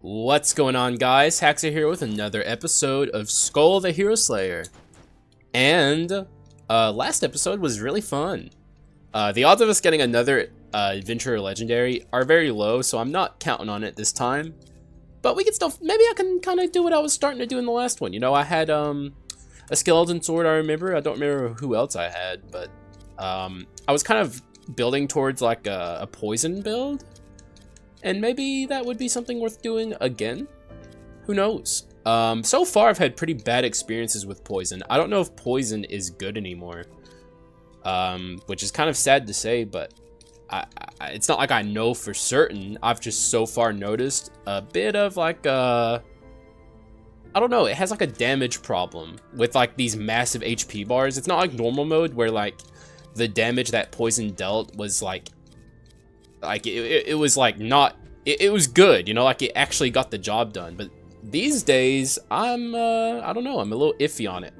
What's going on, guys? Haxa here with another episode of Skul the Hero Slayer. And last episode was really fun. The odds of us getting another adventure or legendary are very low, so I'm not counting on it this time. But we can still, maybe I can kind of do what I was starting to do in the last one. You know, I had a skeleton sword, I remember. I don't remember who else I had, but I was kind of building towards like a poison build. And maybe that would be something worth doing again. Who knows? So far, I've had pretty bad experiences with poison. I don't know if poison is good anymore. Which is kind of sad to say, but it's not like I know for certain. I've just so far noticed a bit of like I don't know, it has like a damage problem with like these massive HP bars. It's not like normal mode where like the damage that poison dealt was like it was like not, it was good, you know, like it actually got the job done. But these days I don't know, I'm a little iffy on it.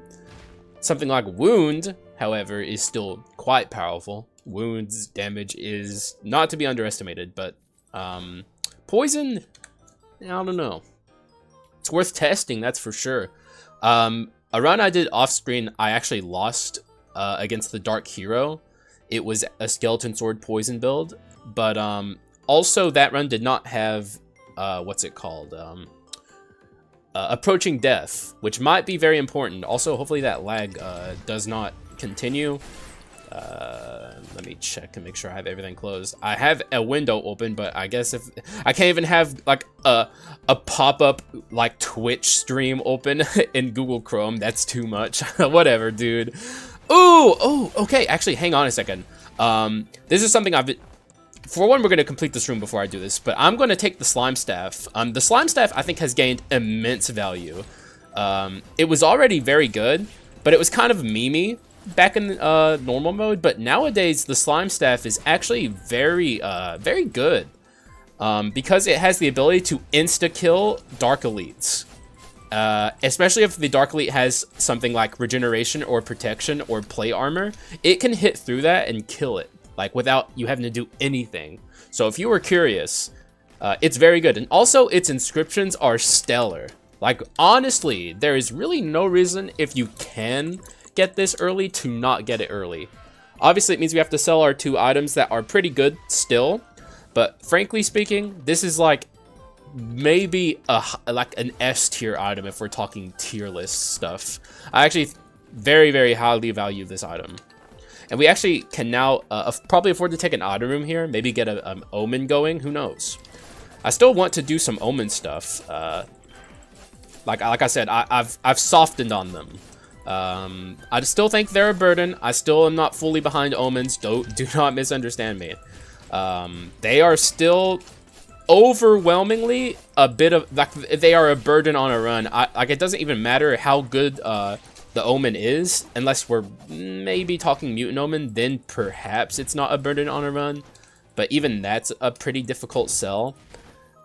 Something like wound, however, is still quite powerful. Wound's damage is not to be underestimated, but poison, I don't know, it's worth testing, that's for sure. A run I did off screen, I actually lost against the Dark Hero. It was a skeleton sword poison build. But also that run did not have what's it called, approaching death, which might be very important. Also, hopefully that lag does not continue. Let me check and make sure I have everything closed. I have a window open, but I guess if I can't even have like a pop-up like Twitch stream open in Google Chrome, that's too much. Whatever, dude. Oh, okay, actually hang on a second. This is something for one, we're going to complete this room before I do this, but I'm going to take the slime staff. The slime staff, I think, has gained immense value. It was already very good, but it was kind of memey back in normal mode. But nowadays, the slime staff is actually very good because it has the ability to insta-kill Dark Elites. Especially if the Dark Elite has something like regeneration or protection or plate armor, it can hit through that and kill it, like without you having to do anything. So if you were curious, it's very good. And also its inscriptions are stellar. Like honestly, there is really no reason if you can get this early to not get it early. Obviously it means we have to sell our 2 items that are pretty good still, but frankly speaking, this is like maybe like an S tier item if we're talking tier list stuff. I actually very highly value this item. And we actually can now probably afford to take an item room here, maybe get an omen going, who knows. I still want to do some omen stuff. Like I said, I've softened on them. I still think they're a burden. I still am not fully behind omens, do not misunderstand me. They are still overwhelmingly a bit of, like, they are a burden on a run. Like it doesn't even matter how good the omen is, unless we're maybe talking mutant omen, then perhaps it's not a burden on a run, but even that's a pretty difficult sell.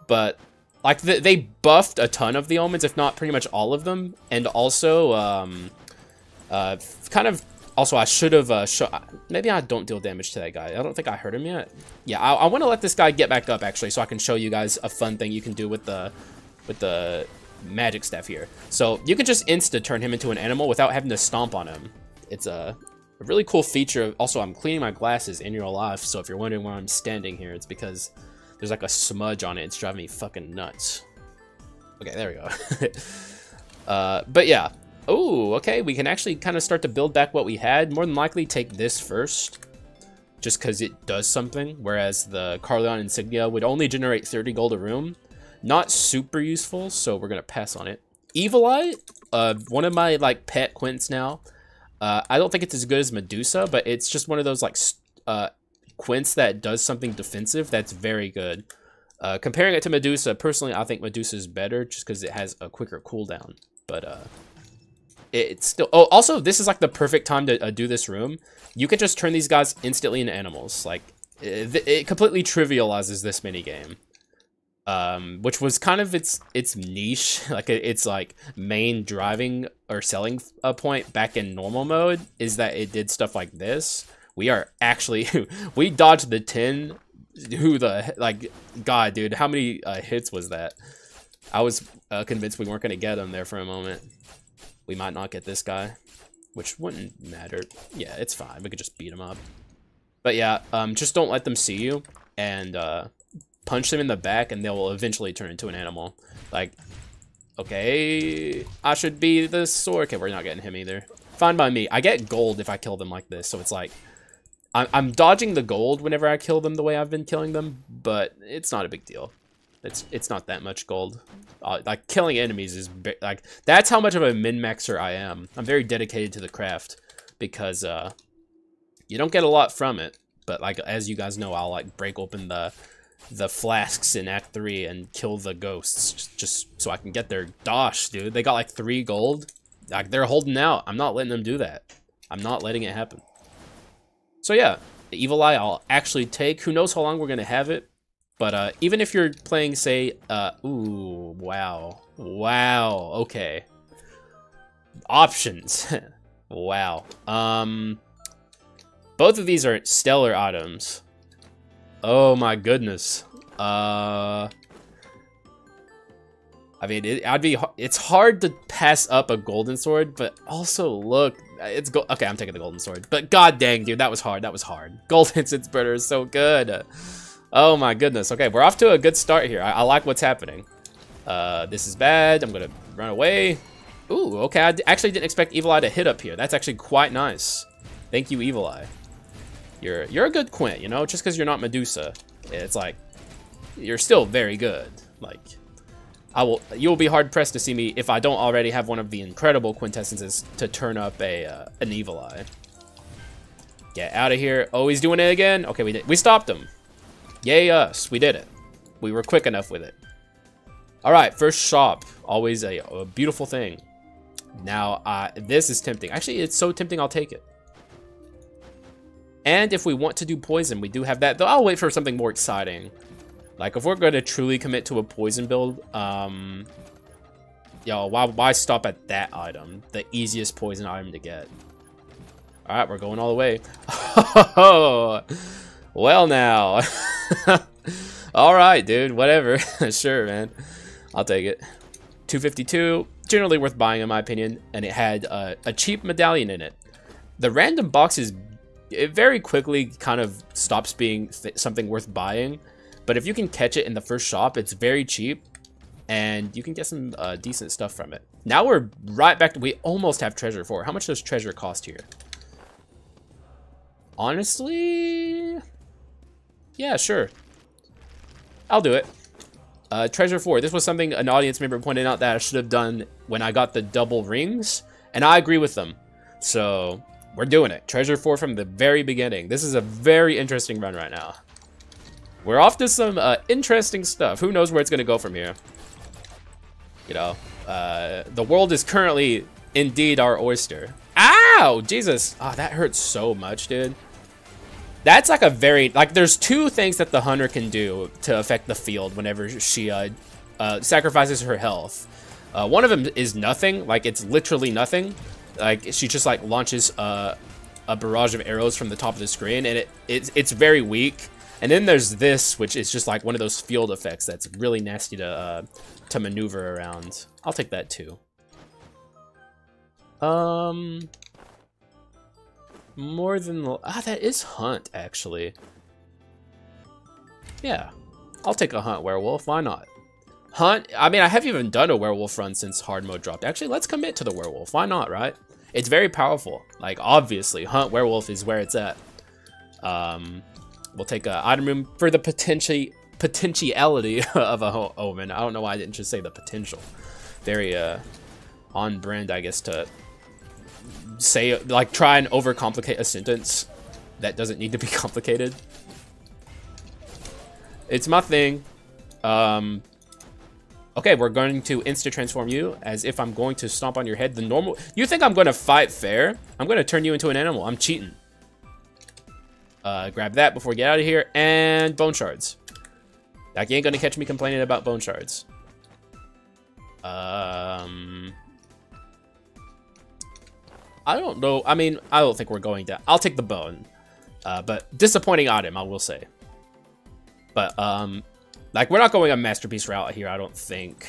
But like they buffed a ton of the omens, if not pretty much all of them. And also kind of also I should have maybe I don't deal damage to that guy. I don't think I hurt him yet. Yeah, I want to let this guy get back up actually, so I can show you guys a fun thing you can do with the magic staff here. So you can just insta turn him into an animal without having to stomp on him. It's a really cool feature. Also, I'm cleaning my glasses in real life, so if you're wondering why I'm standing here, it's because there's like a smudge on it. It's driving me fucking nuts. Okay, there we go. But yeah. Oh, okay, we can actually kind of start to build back what we had. More than likely take this first, just because it does something, whereas the Carleon insignia would only generate 30 gold a room. Not super useful, so we're gonna pass on it. Evil Eye, one of my like pet quints now. I don't think it's as good as Medusa, but it's just one of those like quints that does something defensive that's very good. Comparing it to Medusa, personally, I think Medusa is better just because it has a quicker cooldown. But it's still. Oh, also, this is like the perfect time to do this room. You can just turn these guys instantly into animals. Like it completely trivializes this mini game. Which was kind of its niche, like its like main driving or selling point back in normal mode, is that it did stuff like this. We are actually we dodged the 10 Who the, like, God, dude, how many hits was that? I was convinced we weren't going to get him there for a moment. We might not get this guy, which wouldn't matter. Yeah, it's fine. We could just beat him up. But yeah, just don't let them see you, and punch them in the back, and they'll eventually turn into an animal. Like, okay, I should be the sword. Okay, we're not getting him either. Fine by me. I get gold if I kill them like this, so it's like, I'm dodging the gold whenever I kill them the way I've been killing them, but it's not a big deal. It's not that much gold. Like, killing enemies is like, that's how much of a min-maxer I am. I'm very dedicated to the craft, because you don't get a lot from it, but like, as you guys know, I'll like break open the flasks in Act 3 and kill the ghosts just so I can get their dosh, dude. They got like 3 gold. Like, they're holding out. I'm not letting them do that. I'm not letting it happen. So yeah, the Evil Eye I'll actually take. Who knows how long we're gonna have it. But even if you're playing, say, ooh, wow. Wow, okay. Options. Wow. Both of these are stellar items. Oh my goodness. I mean, it's hard to pass up a golden sword, but also look, okay, I'm taking the golden sword. But god dang, dude, that was hard. That was hard. Golden Sin Spreader is so good. Oh my goodness. Okay, we're off to a good start here. I like what's happening. This is bad. I'm gonna run away. Ooh, okay. I actually didn't expect Evil Eye to hit up here. That's actually quite nice. Thank you, Evil Eye. You're a good Quint, you know? Just because you're not Medusa, it's like, you're still very good. Like, you'll be hard pressed to see me if I don't already have one of the incredible quintessences to turn up an Evil Eye. Get out of here. Oh, he's doing it again. Okay, we stopped him. Yay us, we did it. We were quick enough with it. All right, first shop, always a beautiful thing. Now, this is tempting. Actually, it's so tempting, I'll take it. And if we want to do poison, we do have that. Though I'll wait for something more exciting. Like, if we're going to truly commit to a poison build, yo, why stop at that item? The easiest poison item to get. All right, we're going all the way. Oh, well now. All right, dude, whatever. Sure, man. I'll take it. 252, generally worth buying in my opinion, and it had a cheap medallion in it. The random boxes, it very quickly kind of stops being something worth buying, but if you can catch it in the first shop, it's very cheap, and you can get some decent stuff from it. Now we're right back to, we almost have treasure 4. How much does treasure cost here? Honestly, yeah, sure. I'll do it. Treasure 4. This was something an audience member pointed out that I should have done when I got the double rings, and I agree with them. So we're doing it. Treasure 4 from the very beginning. This is a very interesting run right now. We're off to some interesting stuff. Who knows where it's gonna go from here? You know, the world is currently indeed our oyster. Ow! Jesus! Oh, that hurts so much, dude. That's like a very, like, there's 2 things that the hunter can do to affect the field whenever she sacrifices her health. One of them is nothing, like, it's literally nothing. Like, she just, like, launches a barrage of arrows from the top of the screen, and it's very weak. And then there's this, which is just, like, one of those field effects that's really nasty to maneuver around. I'll take that, too. More than... that is hunt, actually. Yeah. I'll take a hunt werewolf. Why not? Hunt... I mean, I haven't even done a werewolf run since hard mode dropped. Actually, let's commit to the werewolf. Why not, right? It's very powerful. Like, obviously, hunt werewolf is where it's at. We'll take a item room for the potentiality of a omen. I don't know why I didn't just say the potential. Very, on brand, I guess, to... say, like, try and overcomplicate a sentence that doesn't need to be complicated. It's my thing. Okay, we're going to insta-transform you as if I'm going to stomp on your head. The normal... You think I'm going to fight fair? I'm going to turn you into an animal. I'm cheating. Grab that before we get out of here. And bone shards. Like, you ain't going to catch me complaining about bone shards. I don't know. I mean, I don't think we're going to. I'll take the bone. But disappointing item, I will say. But, like, we're not going a masterpiece route here, I don't think.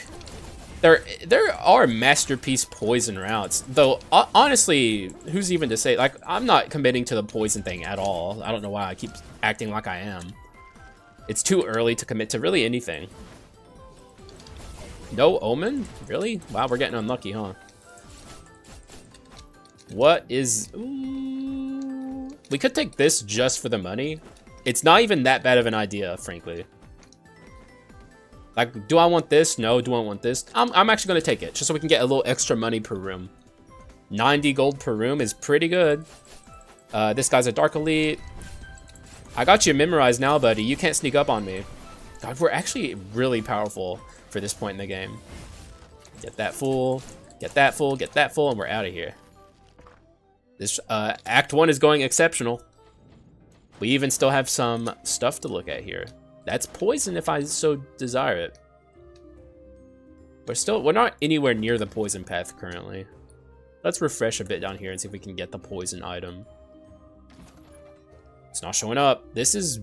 there are masterpiece poison routes, though. Honestly, who's even to say? Like, I'm not committing to the poison thing at all. I don't know why I keep acting like I am. It's too early to commit to really anything. No omen? Really? Wow, we're getting unlucky, huh? What is... Ooh. We could take this just for the money. It's not even that bad of an idea, frankly. Like, do I want this? No. Do I want this? I'm actually going to take it, just so we can get a little extra money per room. 90 gold per room is pretty good. This guy's a Dark Elite. I got you memorized now, buddy. You can't sneak up on me. God, we're actually really powerful for this point in the game. Get that full, get that full, get that full, and we're out of here. This Act 1 is going exceptional. We even still have some stuff to look at here. That's poison if I so desire it. We're not anywhere near the poison path currently. Let's refresh a bit down here and see if we can get the poison item. It's not showing up. This is...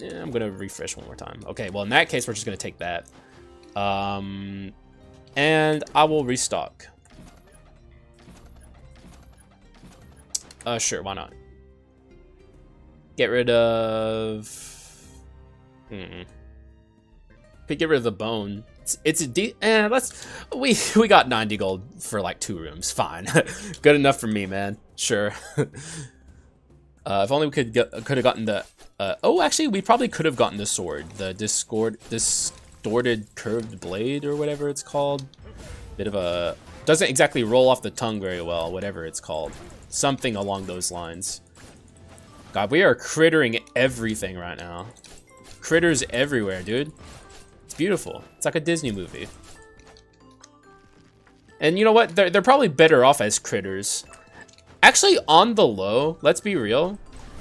I'm gonna refresh one more time. Okay, well in that case, we're just gonna take that. And I will restock. Sure, why not? Get rid of... Could get rid of the bone. It's a we got 90 gold for like 2 rooms. Fine. Good enough for me, man. Sure. If only we could have gotten the oh, actually we probably could have gotten the sword, the distorted curved blade or whatever it's called. Bit of a doesn't exactly roll off the tongue very well, whatever it's called. Something along those lines. God, we are crittering everything right now. Critters everywhere, dude. It's beautiful. It's like a Disney movie. And you know what? They're probably better off as critters. Actually, on the low, let's be real.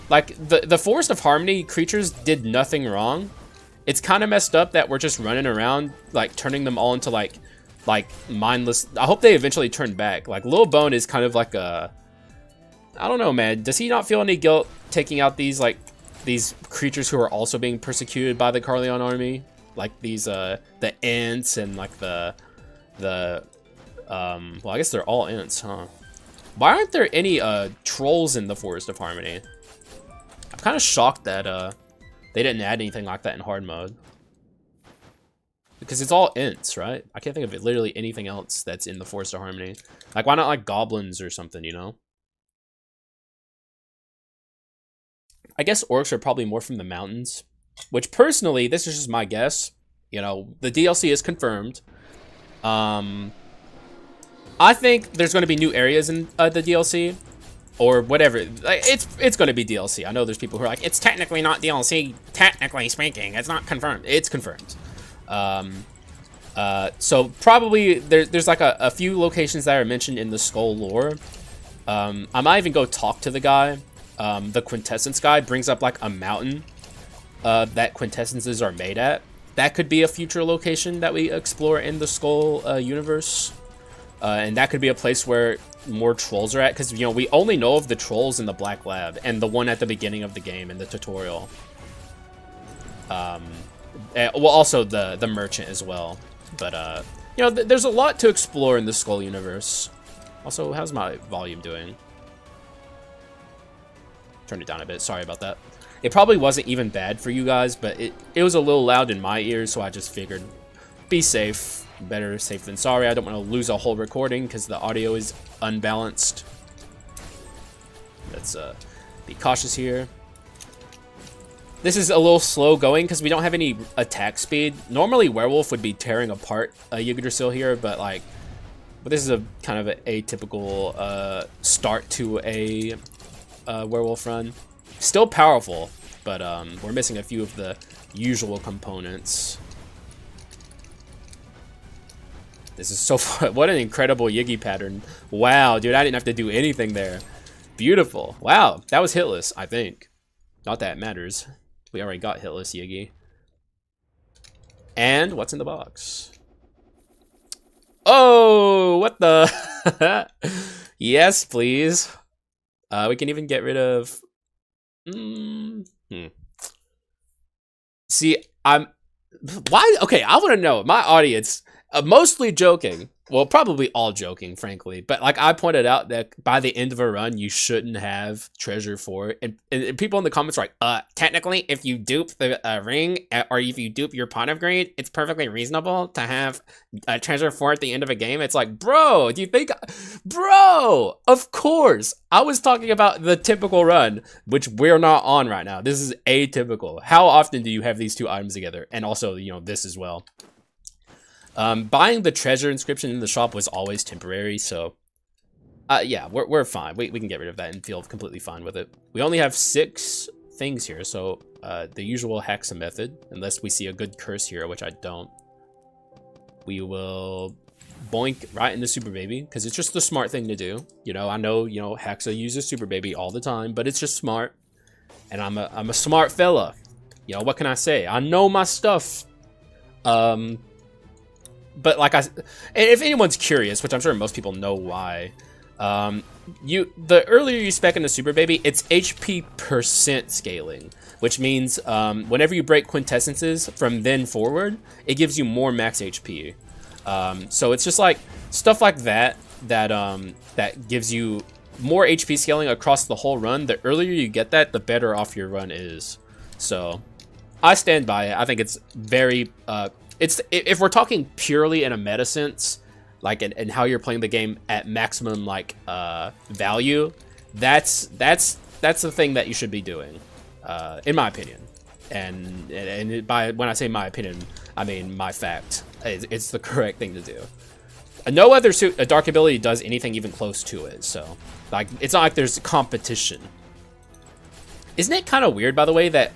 Like, the Forest of Harmony creatures did nothing wrong. It's kind of messed up that we're just running around, like, turning them all into, like mindless... I hope they eventually turn back. Like, Lil Bone is kind of like a... I don't know, man. Does he not feel any guilt taking out these, like, these creatures who are also being persecuted by the Carleon army? Like, these, the ants and, like, well, I guess they're all ants, huh? Why aren't there any trolls in the Forest of Harmony? I'm kind of shocked that they didn't add anything like that in hard mode. Because it's all ints, right? I can't think of it, literally anything else that's in the Forest of Harmony. Like, why not like goblins or something, you know? I guess orcs are probably more from the mountains. Which personally, this is just my guess. You know, the DLC is confirmed. I think there's going to be new areas in the DLC, or whatever. Like, it's going to be DLC. I know there's people who are like, it's technically not DLC. Technically speaking, it's not confirmed. It's confirmed. So probably there's like a few locations that are mentioned in the Skul lore. I might even go talk to the guy. The quintessence guy brings up like a mountain that quintessences are made at. That could be a future location that we explore in the Skul universe. And that could be a place where more trolls are at, because, you know, we only know of the trolls in the Black Lab and the one at the beginning of the game in the tutorial. Well, also the merchant as well. But, you know, there's a lot to explore in the Skul universe. Also, how's my volume doing? Turn it down a bit. Sorry about that. It probably wasn't even bad for you guys, but it was a little loud in my ears, so I just figured, be safe. Better safe than sorry. I don't want to lose a whole recording because the audio is unbalanced. Let's be cautious here. This is a little slow going because we don't have any attack speed. Normally Werewolf would be tearing apart Yggdrasil here, but this is a kind of an atypical start to a Werewolf run. Still powerful, but we're missing a few of the usual components. This is so fun. What an incredible Yiggy pattern. Wow, dude, I didn't have to do anything there. Beautiful. Wow, that was hitless, I think. Not that it matters. We already got hitless Yiggy. And what's in the box? Oh, what the? Yes, please. We can even get rid of... See, why? Okay, I want to know. My audience... Mostly joking. Well, probably all joking, frankly. But like I pointed out that by the end of a run, you shouldn't have treasure for it. And people in the comments are like, technically, if you dupe the ring or if you dupe your pot of greed, it's perfectly reasonable to have a treasure for at the end of a game. It's like, bro, do you think, bro, of course. I was talking about the typical run, which we're not on right now. This is atypical. How often do you have these two items together? And also, you know, this as well. Buying the treasure inscription in the shop was always temporary, so yeah, we're fine. We can get rid of that and feel completely fine with it. We only have 6 things here, so the usual Haxa method, unless we see a good curse here, which I don't. We will boink right into Super Baby, because it's just the smart thing to do. You know, I know, you know, Haxa uses Super Baby all the time, but it's just smart. And I'm a smart fella. You know, what can I say? I know my stuff. But like if anyone's curious, which I'm sure most people know why, the earlier you spec into Super Baby, it's HP % scaling, which means whenever you break quintessences from then forward, it gives you more max HP. So it's just like stuff like that gives you more HP scaling across the whole run. The earlier you get that, the better off your run is. So I stand by it. I think it's very if we're talking purely in a meta sense, like and how you're playing the game at maximum like value, that's the thing that you should be doing, in my opinion. And when I say my opinion, I mean my fact. It's the correct thing to do. No other dark ability does anything even close to it, so like it's not like there's competition. Isn't it kind of weird, by the way, that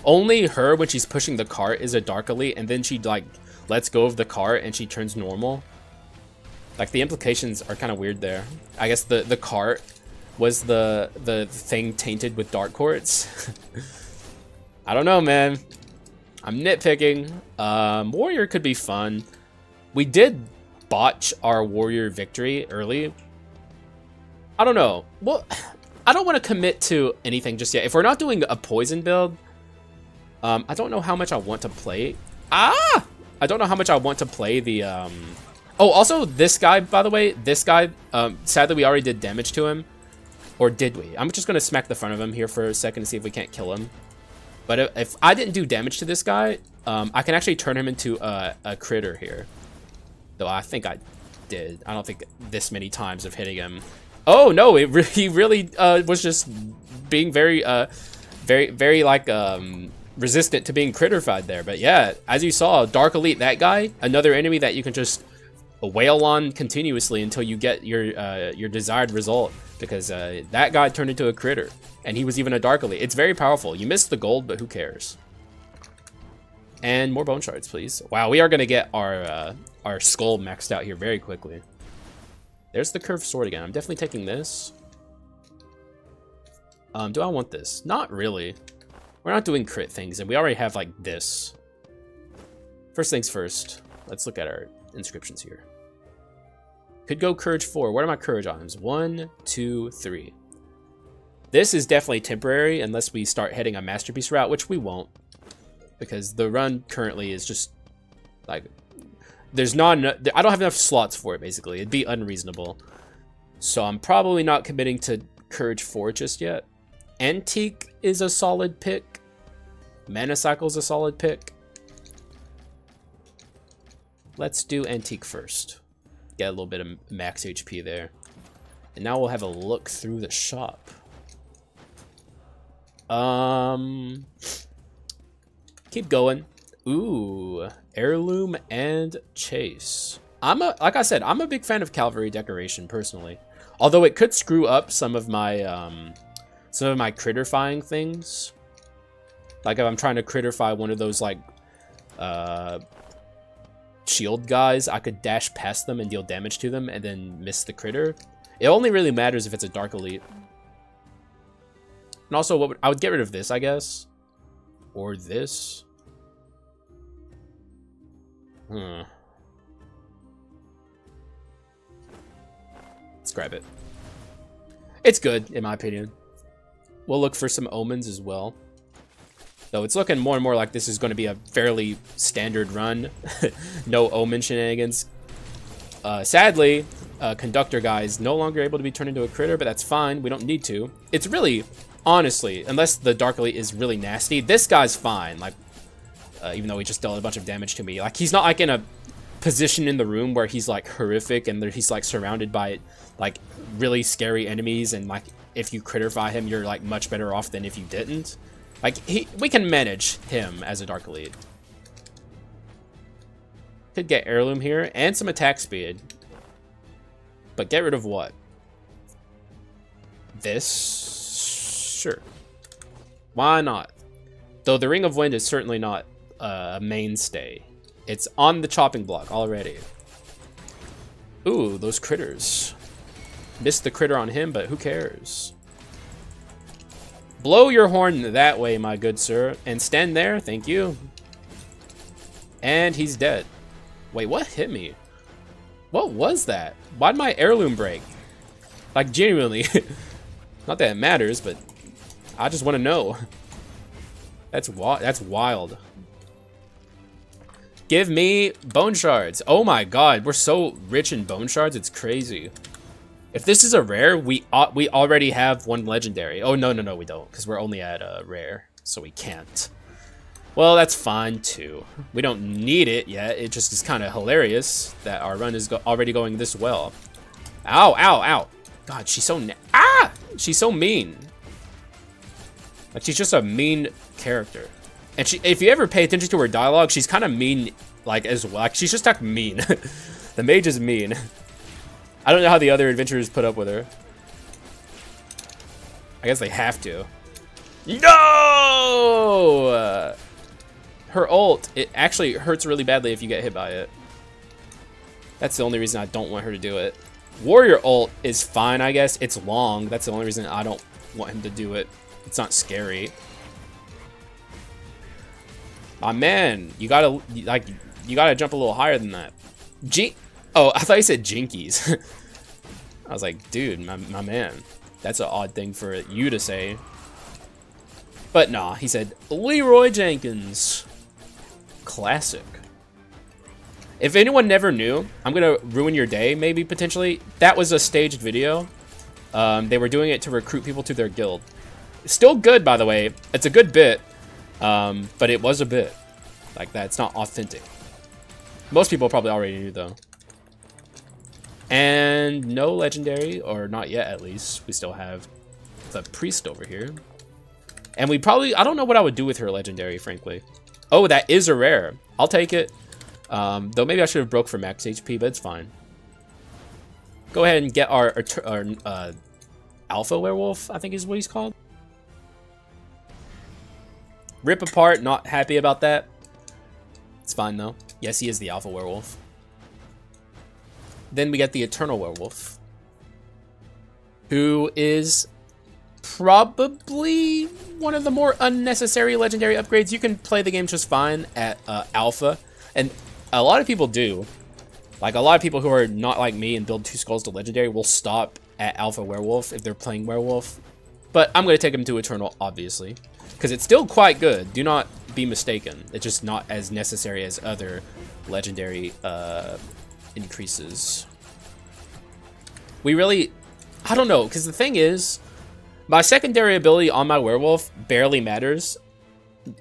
only her, when she's pushing the cart, is a Dark Elite, and then she, like, lets go of the cart and she turns normal? Like, the implications are kind of weird there. I guess the cart was the thing tainted with Dark Quartz. I don't know, man. I'm nitpicking. Warrior could be fun. We did botch our Warrior victory early. I don't know. Well, I don't want to commit to anything just yet. If we're not doing a poison build, I don't know how much I want to play. I don't know how much I want to play the, Oh, also, this guy, by the way, this guy, sadly, we already did damage to him. Or did we? I'm just going to smack the front of him here for a second to see if we can't kill him. But if I didn't do damage to this guy, I can actually turn him into a critter here. Though I think I did. I don't think this many times of hitting him. Oh no! He really was just being very like resistant to being critterfied there. But yeah, as you saw, Dark Elite, that guy, another enemy that you can just wail on continuously until you get your desired result. Because that guy turned into a critter, and he was even a Dark Elite. It's very powerful. You missed the gold, but who cares? And more bone shards, please. Wow, we are gonna get our skull maxed out here very quickly. There's the curved sword again. I'm definitely taking this. Do I want this? Not really. We're not doing crit things, and we already have, like, this. First things first. Let's look at our inscriptions here. Could go Courage 4. What are my Courage items? 1, 2, 3. This is definitely temporary unless we start heading a Masterpiece route, which we won't. Because the run currently is just, like... There's not enough, I don't have enough slots for it, basically. It'd be unreasonable. So I'm probably not committing to Courage 4 just yet. Antique is a solid pick. Mana Cycle's a solid pick. Let's do Antique first. Get a little bit of max HP there. And now we'll have a look through the shop. Keep going. Ooh, heirloom and chase. Like I said, I'm a big fan of cavalry decoration personally. Although it could screw up some of my critterfying things. Like if I'm trying to critterfy one of those like shield guys, I could dash past them and deal damage to them and then miss the critter. It only really matters if it's a Dark Elite. And also, I would get rid of this, I guess, or this. Let's grab it. It's good, in my opinion. We'll look for some omens as well. Though it's looking more and more like this is going to be a fairly standard run. No omen shenanigans. Sadly, conductor guy is no longer able to be turned into a critter, but that's fine. We don't need to. It's really, honestly, unless the Dark Elite is really nasty, this guy's fine. Like, even though he just dealt a bunch of damage to me. Like, he's not like in a position in the room where he's like horrific and he's like surrounded by like really scary enemies, and like if you critterify him, you're like much better off than if you didn't. Like, we can manage him as a Dark Elite. Could get heirloom here and some attack speed. But get rid of what? This? Sure. Why not? Though the Ring of Wind is certainly not a mainstay. It's on the chopping block already. Ooh, those critters. Missed the critter on him, but who cares? Blow your horn that way, my good sir. And stand there, thank you. And he's dead. Wait, what hit me? What was that? Why'd my heirloom break? Like, genuinely. Not that it matters, but I just want to know. That's wild. Give me bone shards. Oh my god, we're so rich in bone shards, it's crazy. If this is a rare, we already have one legendary. Oh, no, we don't, because we're only at a rare, so we can't. Well, that's fine, too. We don't need it yet. It just is kind of hilarious that our run is already going this well. Ow, ow, ow. God, she's so... She's so mean. Like, she's just a mean character. And if you ever pay attention to her dialogue, she's kind of mean, like, as well. Like, she's just like mean. The mage is mean. I don't know how the other adventurers put up with her. I guess they have to. No! Her ult, it actually hurts really badly if you get hit by it. That's the only reason I don't want her to do it. Warrior ult is fine, I guess. It's long. That's the only reason I don't want him to do it. It's not scary. Ah, man, you gotta jump a little higher than that. Oh, I thought you said Jinkies. I was like, dude, my man. That's an odd thing for you to say. But nah, he said, Leroy Jenkins. Classic. If anyone never knew, I'm gonna ruin your day, maybe, potentially. That was a staged video. They were doing it to recruit people to their guild. Still good, by the way. It's a good bit. But it was a bit. Like that, it's not authentic. Most people probably already knew, though. And no legendary, or not yet at least. We still have the priest over here. And we probably, I don't know what I would do with her legendary, frankly. Oh, that is a rare. I'll take it. Though maybe I should have broke for max HP, but it's fine. Go ahead and get our alpha werewolf, I think is what he's called. Rip apart, not happy about that. It's fine though. Yes, he is the alpha werewolf. Then we get the eternal werewolf, who is probably one of the more unnecessary legendary upgrades. You can play the game just fine at alpha, and a lot of people do. Like, a lot of people who are not like me and build 2 skulls to legendary will stop at alpha werewolf if they're playing werewolf. But I'm going to take him to eternal, obviously, because it's still quite good. Do not be mistaken. It's just not as necessary as other legendary increases. We really, I don't know, because the thing is, my secondary ability on my werewolf barely matters.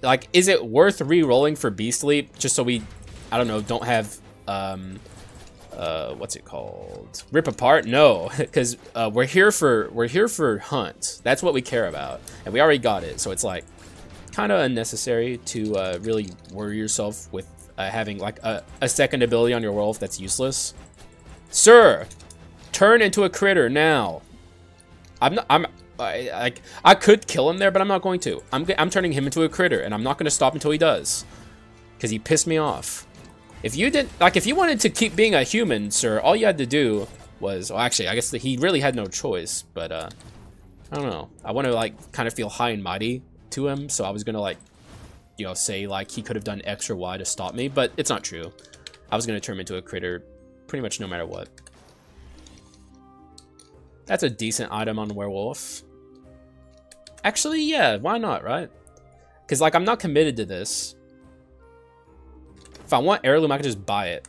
Like, is it worth re-rolling for Beast Leap just so we, I don't know, don't have what's it called? Rip apart? No, because we're here for hunt. That's what we care about, and we already got it. So it's like kind of unnecessary to really worry yourself with having like a second ability on your werewolf that's useless. Sir, turn into a critter now. I could kill him there, but I'm not going to. I'm turning him into a critter, and I'm not going to stop until he does, because he pissed me off. If you didn't, like, if you wanted to keep being a human, sir, all you had to do was, well, actually, I guess he really had no choice, but, I don't know. I want to, like, kind of feel high and mighty to him, so I was gonna, like, you know, say, like, he could have done X or Y to stop me, but it's not true. I was gonna turn him into a critter pretty much no matter what. That's a decent item on Werewolf. Actually, yeah, why not, right? Because, like, I'm not committed to this. If I want heirloom, I can just buy it.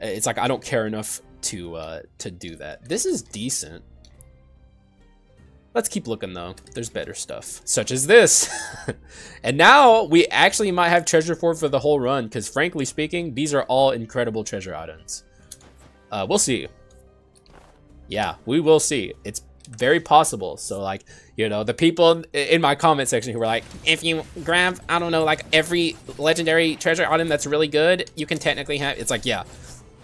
It's like I don't care enough to do that. This is decent. Let's keep looking, though. There's better stuff, such as this. And now we actually might have treasure for the whole run, because frankly speaking, these are all incredible treasure items. We'll see. Yeah, we will see. It's very possible. So, like, you know, the people in my comment section who were like, if you grab, I don't know, like every legendary treasure item that's really good, you can technically have. It's like, yeah,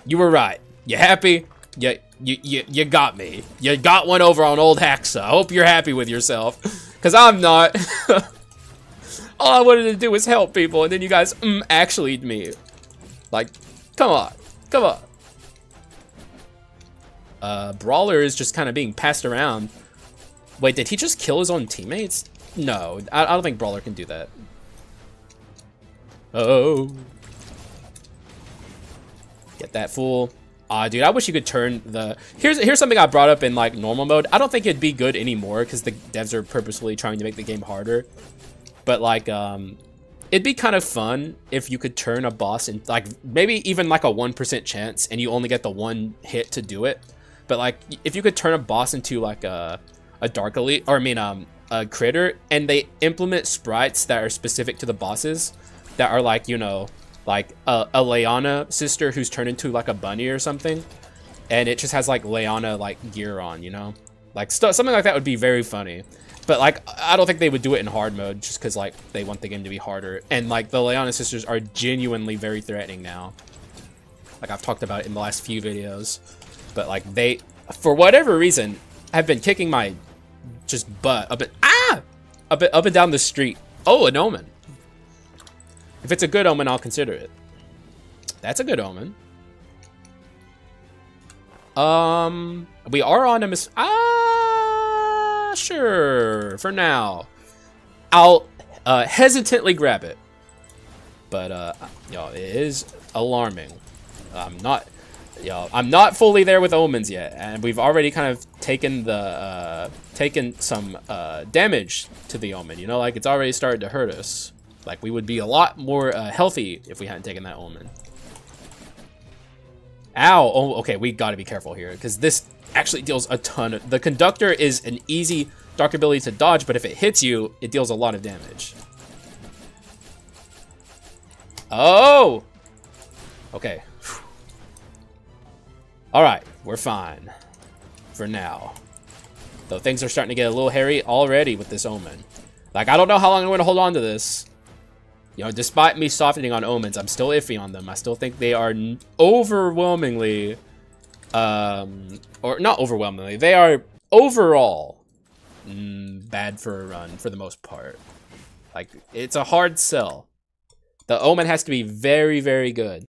you were right. You happy? You got me. You got one over on old Haxa. I hope you're happy with yourself, because I'm not. All I wanted to do was help people, and then you guys actually me. Like, come on. Come on. Brawler is just kind of being passed around. Wait, did he just kill his own teammates? No, I don't think Brawler can do that. Oh. Get that fool. Dude, I wish you could turn the... Here's something I brought up in, like, normal mode. I don't think it'd be good anymore, because the devs are purposefully trying to make the game harder. But, like, it'd be kind of fun if you could turn a boss in, like, maybe even, like, a 1% chance, and you only get the one hit to do it. But, like, if you could turn a boss into, like, a Dark Elite, or, I mean, a Critter, and they implement sprites that are specific to the bosses, that are, like, you know... like a Leona sister who's turned into like a bunny or something, and it just has like Leona like gear on, you know, like something like that would be very funny. But like I don't think they would do it in hard mode, just because like they want the game to be harder. And like the Leona sisters are genuinely very threatening now, like I've talked about it in the last few videos. But like they, for whatever reason, have been kicking my just butt up and down the street. Oh, an omen. If it's a good omen, I'll consider it. That's a good omen. We are on a sure. For now, I'll hesitantly grab it. But yo, it is alarming. I'm not fully there with omens yet, and we've already kind of taken some damage to the omen. You know, like it's already started to hurt us. Like, we would be a lot more healthy if we hadn't taken that omen. Ow! Oh, okay, we gotta be careful here, because this actually deals a ton of... The conductor is an easy dark ability to dodge, but if it hits you, it deals a lot of damage. Oh! Okay. Alright, we're fine. For now. Though things are starting to get a little hairy already with this omen. Like, I don't know how long I'm going to hold on to this. You know, despite me softening on omens, I'm still iffy on them. I still think they are overwhelmingly, or not overwhelmingly, they are overall bad for a run for the most part. Like, it's a hard sell. The omen has to be very, very good.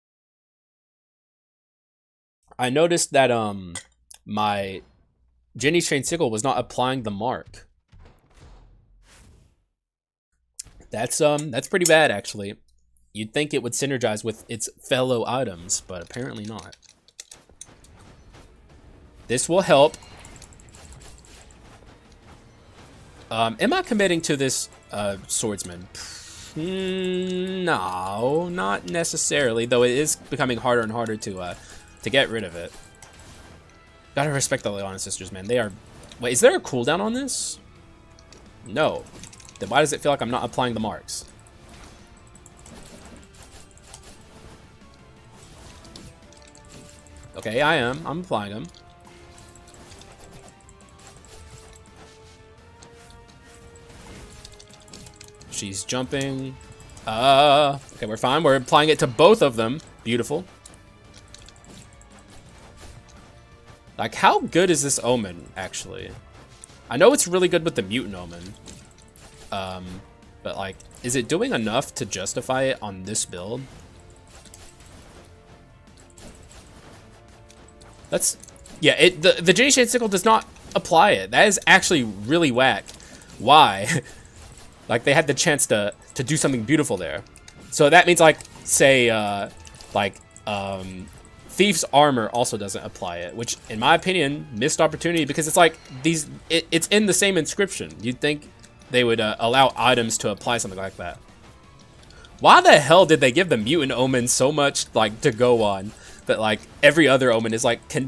I noticed that my Jenny's Trained Sickle was not applying the mark. That's pretty bad, actually. You'd think it would synergize with its fellow items, but apparently not. This will help. Am I committing to this swordsman? No, not necessarily, though it is becoming harder and harder to get rid of it. Gotta respect the Leona sisters, man. They are... Wait, is there a cooldown on this? No. Then why does it feel like I'm not applying the marks? Okay, I am. I'm applying them. She's jumping. Okay, we're fine. We're applying it to both of them. Beautiful. Like, how good is this omen, actually? I know it's really good with the mutant omen. But like, is it doing enough to justify it on this build? That's, yeah, the Jenny's Trained Sickle does not apply it. That is actually really whack. Why? Like, they had the chance to do something beautiful there. So that means, like, say, Thief's Armor also doesn't apply it, which, in my opinion, missed opportunity, because it's like, it's in the same inscription. You'd think they would allow items to apply something like that. Why the hell did they give the mutant omen so much like to go on that like every other omen is like, I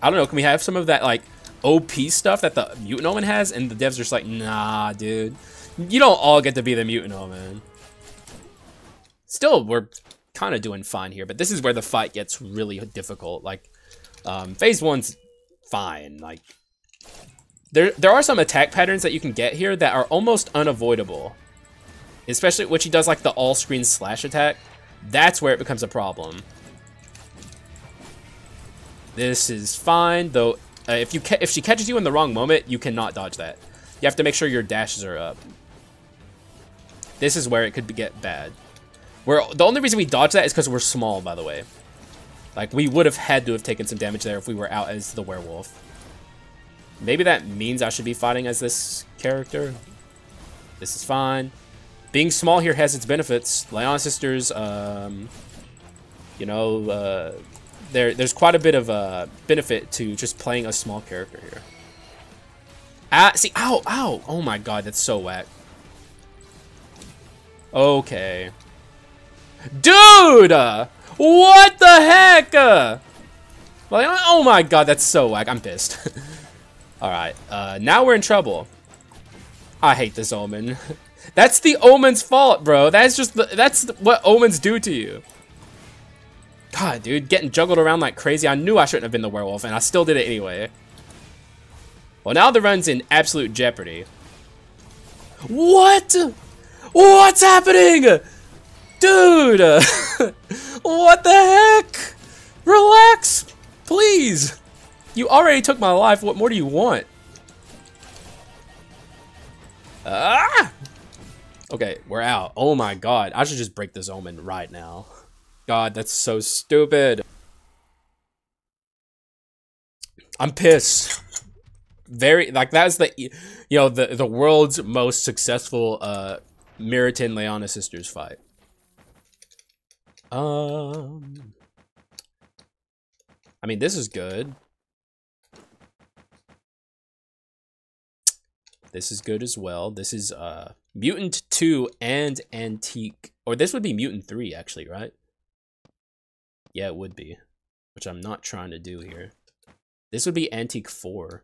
don't know, can we have some of that like OP stuff that the mutant omen has? And the devs are just like, nah, dude, you don't all get to be the mutant omen. Still, we're kind of doing fine here, but this is where the fight gets really difficult. Like, phase 1's fine. Like, there are some attack patterns that you can get here that are almost unavoidable. Especially when she does like the all-screen slash attack. That's where it becomes a problem. This is fine, though. If she catches you in the wrong moment, you cannot dodge that. You have to make sure your dashes are up. This is where it could get bad. The only reason we dodge that is because we're small, by the way. Like, we would have had to have taken some damage there if we were out as the werewolf. Maybe that means I should be fighting as this character. This is fine. Being small here has its benefits. Leon Sisters, you know, there's quite a bit of benefit to just playing a small character here. See, ow, ow! Oh my god, that's so whack. Okay. Dude! What the heck? Oh my god, that's so whack. I'm pissed. Alright, now we're in trouble. I hate this omen. That's the omen's fault, bro. That's what omens do to you. God, dude, getting juggled around like crazy. I knew I shouldn't have been the werewolf, and I still did it anyway. Well, now the run's in absolute jeopardy. What? What's happening? Dude! What the heck? Relax, please. You already took my life. What more do you want? Ah! Okay, we're out. Oh my god. I should just break this omen right now. God, that's so stupid. I'm pissed. Like, that's the, you know, the world's most successful Meriton Leona Sisters fight. I mean, this is good. This is good as well. This is Mutant 2 and Antique. Or this would be Mutant 3, actually, right? Yeah, it would be. Which I'm not trying to do here. This would be Antique 4.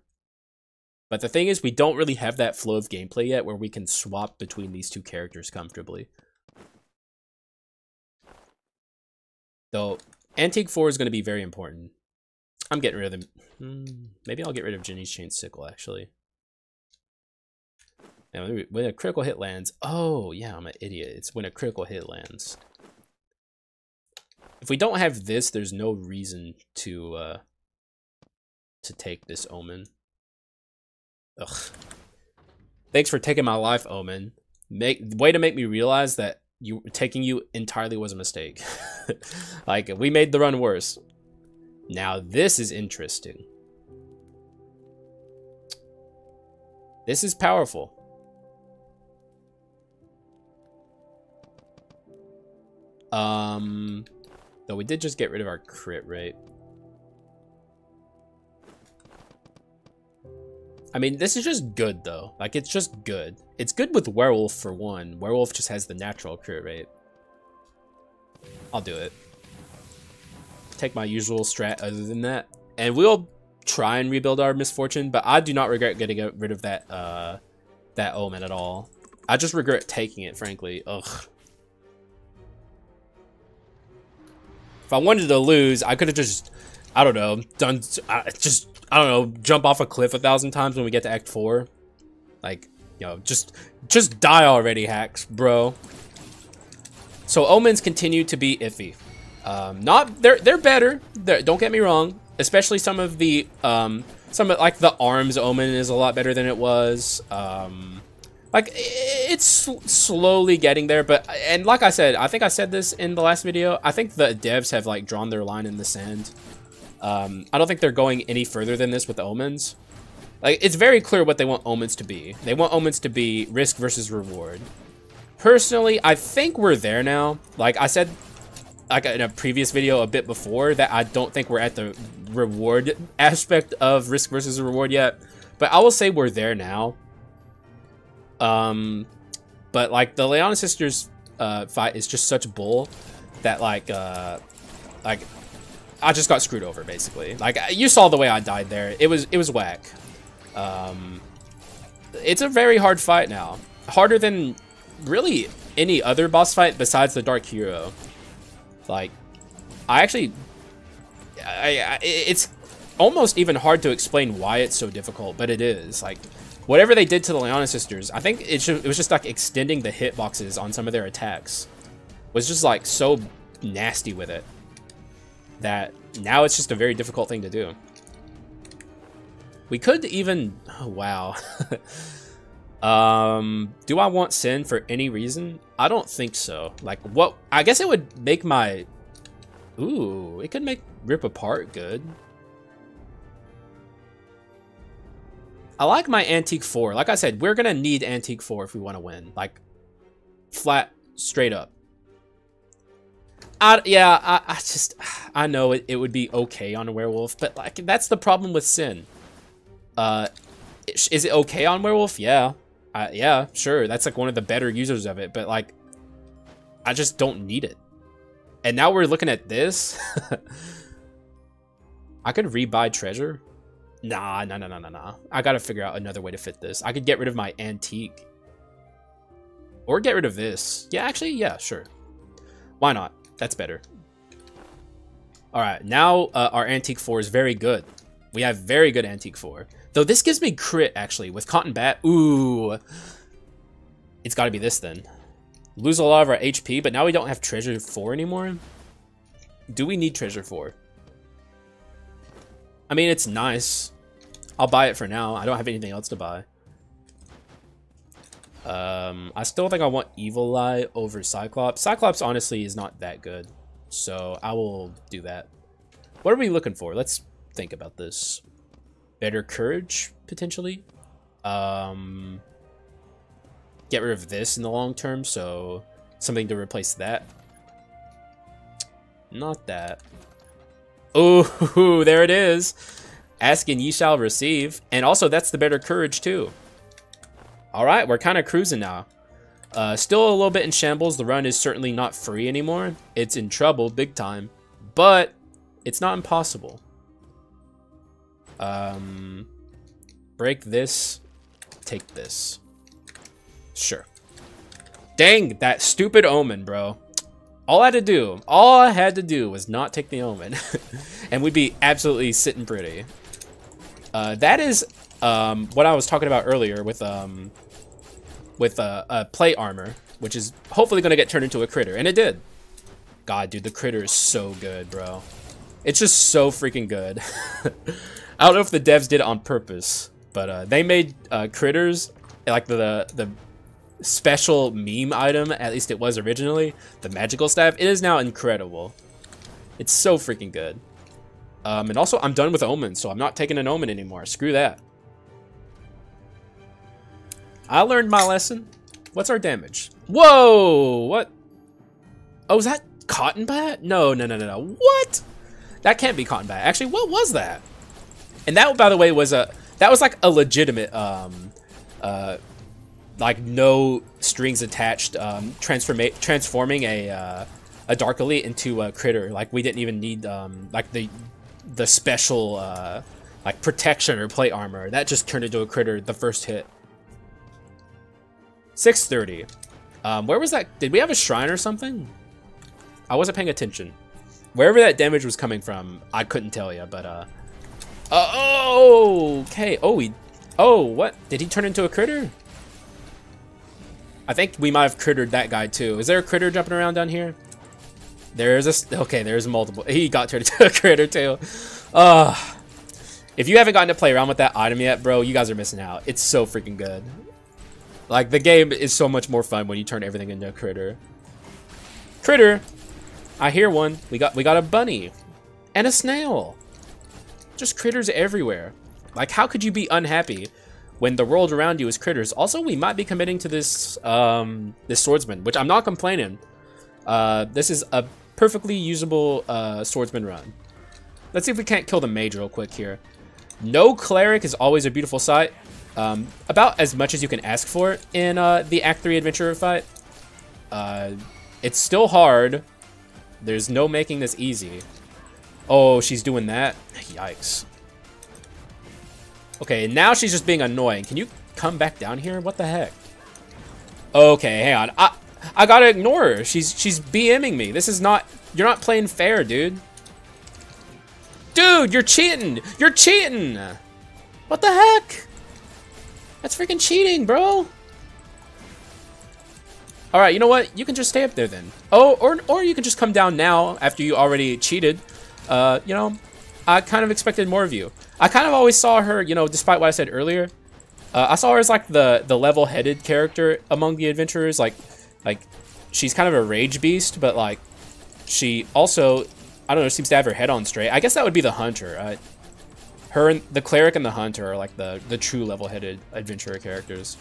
But the thing is, we don't really have that flow of gameplay yet where we can swap between these two characters comfortably. Though, Antique 4 is going to be very important. I'm getting rid of them. Maybe I'll get rid of Jenny's Chain Sickle, actually. Now, when a critical hit lands... Oh, yeah, I'm an idiot. It's when a critical hit lands. If we don't have this, there's no reason to take this omen. Ugh. Thanks for taking my life, omen. Way to make me realize that taking you entirely was a mistake. Like, we made the run worse. Now, this is interesting. This is powerful. Though we did just get rid of our crit rate. I mean, this is just good, though. Like, it's just good. It's good with Werewolf, for one. Werewolf just has the natural crit rate. I'll do it. Take my usual strat other than that. And we'll try and rebuild our misfortune, but I do not regret getting rid of that, that omen at all. I just regret taking it, frankly. Ugh. If I wanted to lose, I could have just, I don't know, I don't know, jump off a cliff 1,000 times when we get to Act 4. Like, you know, just die already, Hacks, bro. So omens continue to be iffy. They're better. Don't get me wrong. Especially some of like the arms omen is a lot better than it was. Like, it's slowly getting there, and like I said, I think I said this in the last video, I think the devs have, like, drawn their line in the sand. I don't think they're going any further than this with omens. Like, it's very clear what they want omens to be. They want omens to be risk versus reward. Personally, I think we're there now. Like I said, like in a previous video a bit before, that I don't think we're at the reward aspect of risk versus reward yet. But I will say we're there now. But like the Leona sisters fight is just such bull that like I just got screwed over basically. Like you saw the way I died there. It was whack. It's a very hard fight now, harder than really any other boss fight besides the Dark Hero. Like it's almost even hard to explain why it's so difficult, but it is. Like whatever they did to the Leona sisters, I think it was just like extending the hitboxes on some of their attacks was just like so nasty with it that now it's just a very difficult thing to do. We could even, oh, wow. Do I want Sin for any reason? I don't think so. Like what, I guess it would make my, ooh, it could make Rip Apart good. I like my Antique 4. Like I said, we're gonna need Antique 4 if we want to win. Like, flat, straight up. I know it would be okay on a werewolf, but like that's the problem with Sin. Is it okay on werewolf? Yeah. Yeah, sure. That's like one of the better users of it, but like, I just don't need it. And now we're looking at this. I could rebuy treasure. Nah. I gotta figure out another way to fit this. I could get rid of my antique. Or get rid of this. Yeah, actually, yeah, sure. Why not? That's better. Alright, now our Antique 4 is very good. We have very good Antique 4. Though this gives me crit, actually, with Cotton Bat. Ooh. It's gotta be this, then. Lose a lot of our HP, but now we don't have Treasure 4 anymore. Do we need Treasure 4? I mean, it's nice. I'll buy it for now. I don't have anything else to buy. I still think I want Evil Eye over Cyclops. Cyclops, honestly, is not that good. So, I will do that. What are we looking for? Let's think about this. Better Courage, potentially. Get rid of this in the long term, so something to replace that. Not that. Oh, there it is. Ask and ye shall receive. And also, that's the Better Courage, too. All right, we're kind of cruising now. Still a little bit in shambles. The run is certainly not free anymore. It's in trouble, big time. But it's not impossible. Break this. Take this. Sure. Dang, that stupid omen, bro. All I had to do was not take the omen. And we'd be absolutely sitting pretty. That is what I was talking about earlier with plate armor, which is hopefully going to get turned into a critter. And it did. God, dude, the critter is so good, bro. It's just so freaking good. I don't know if the devs did it on purpose, but they made critters, like the special meme item, at least it was originally, the magical staff. It is now incredible. It's so freaking good. And also, I'm done with Omen, so I'm not taking an Omen anymore. Screw that. I learned my lesson. What's our damage? Whoa! What? Oh, is that Cotton Bat? No. What? That can't be Cotton Bat. Actually, what was that? And that, by the way, was like a legitimate, like no strings attached, transforming a Dark Elite into a critter. Like we didn't even need like the special like protection or plate armor. That just turned into a critter the first hit. 630. Where was that? Did we have a shrine or something? I wasn't paying attention. Wherever that damage was coming from, I couldn't tell you, but oh, okay. Oh, what? Did he turn into a critter? I think we might have crittered that guy too. Is there a critter jumping around down here? There's multiple. He got turned into a critter too. If you haven't gotten to play around with that item yet, bro, you guys are missing out. It's so freaking good. Like, the game is so much more fun when you turn everything into a critter. Critter! I hear one. We got a bunny. And a snail. Just critters everywhere. Like, how could you be unhappy when the world around you is critters? Also, we might be committing to this this swordsman, which I'm not complaining. This is a perfectly usable swordsman run. Let's see if we can't kill the mage real quick here. No cleric is always a beautiful sight. About as much as you can ask for in the Act 3 adventurer fight. It's still hard. There's no making this easy. Oh, she's doing that? Yikes. Okay, now she's just being annoying. Can you come back down here? What the heck? Okay, hang on. I gotta ignore her. She's BMing me. This is not... You're not playing fair, dude. Dude, you're cheating! You're cheating! What the heck? That's freaking cheating, bro. All right, you know what? You can just stay up there then. Oh, or you can just come down now after you already cheated. You know, I kind of expected more of you. I kind of always saw her, you know, despite what I said earlier. I saw her as like the level-headed character among the adventurers. Like she's kind of a rage beast, but like she also, I don't know, seems to have her head on straight. I guess that would be the hunter, right? Her and the cleric and the hunter are like the true level-headed adventurer characters.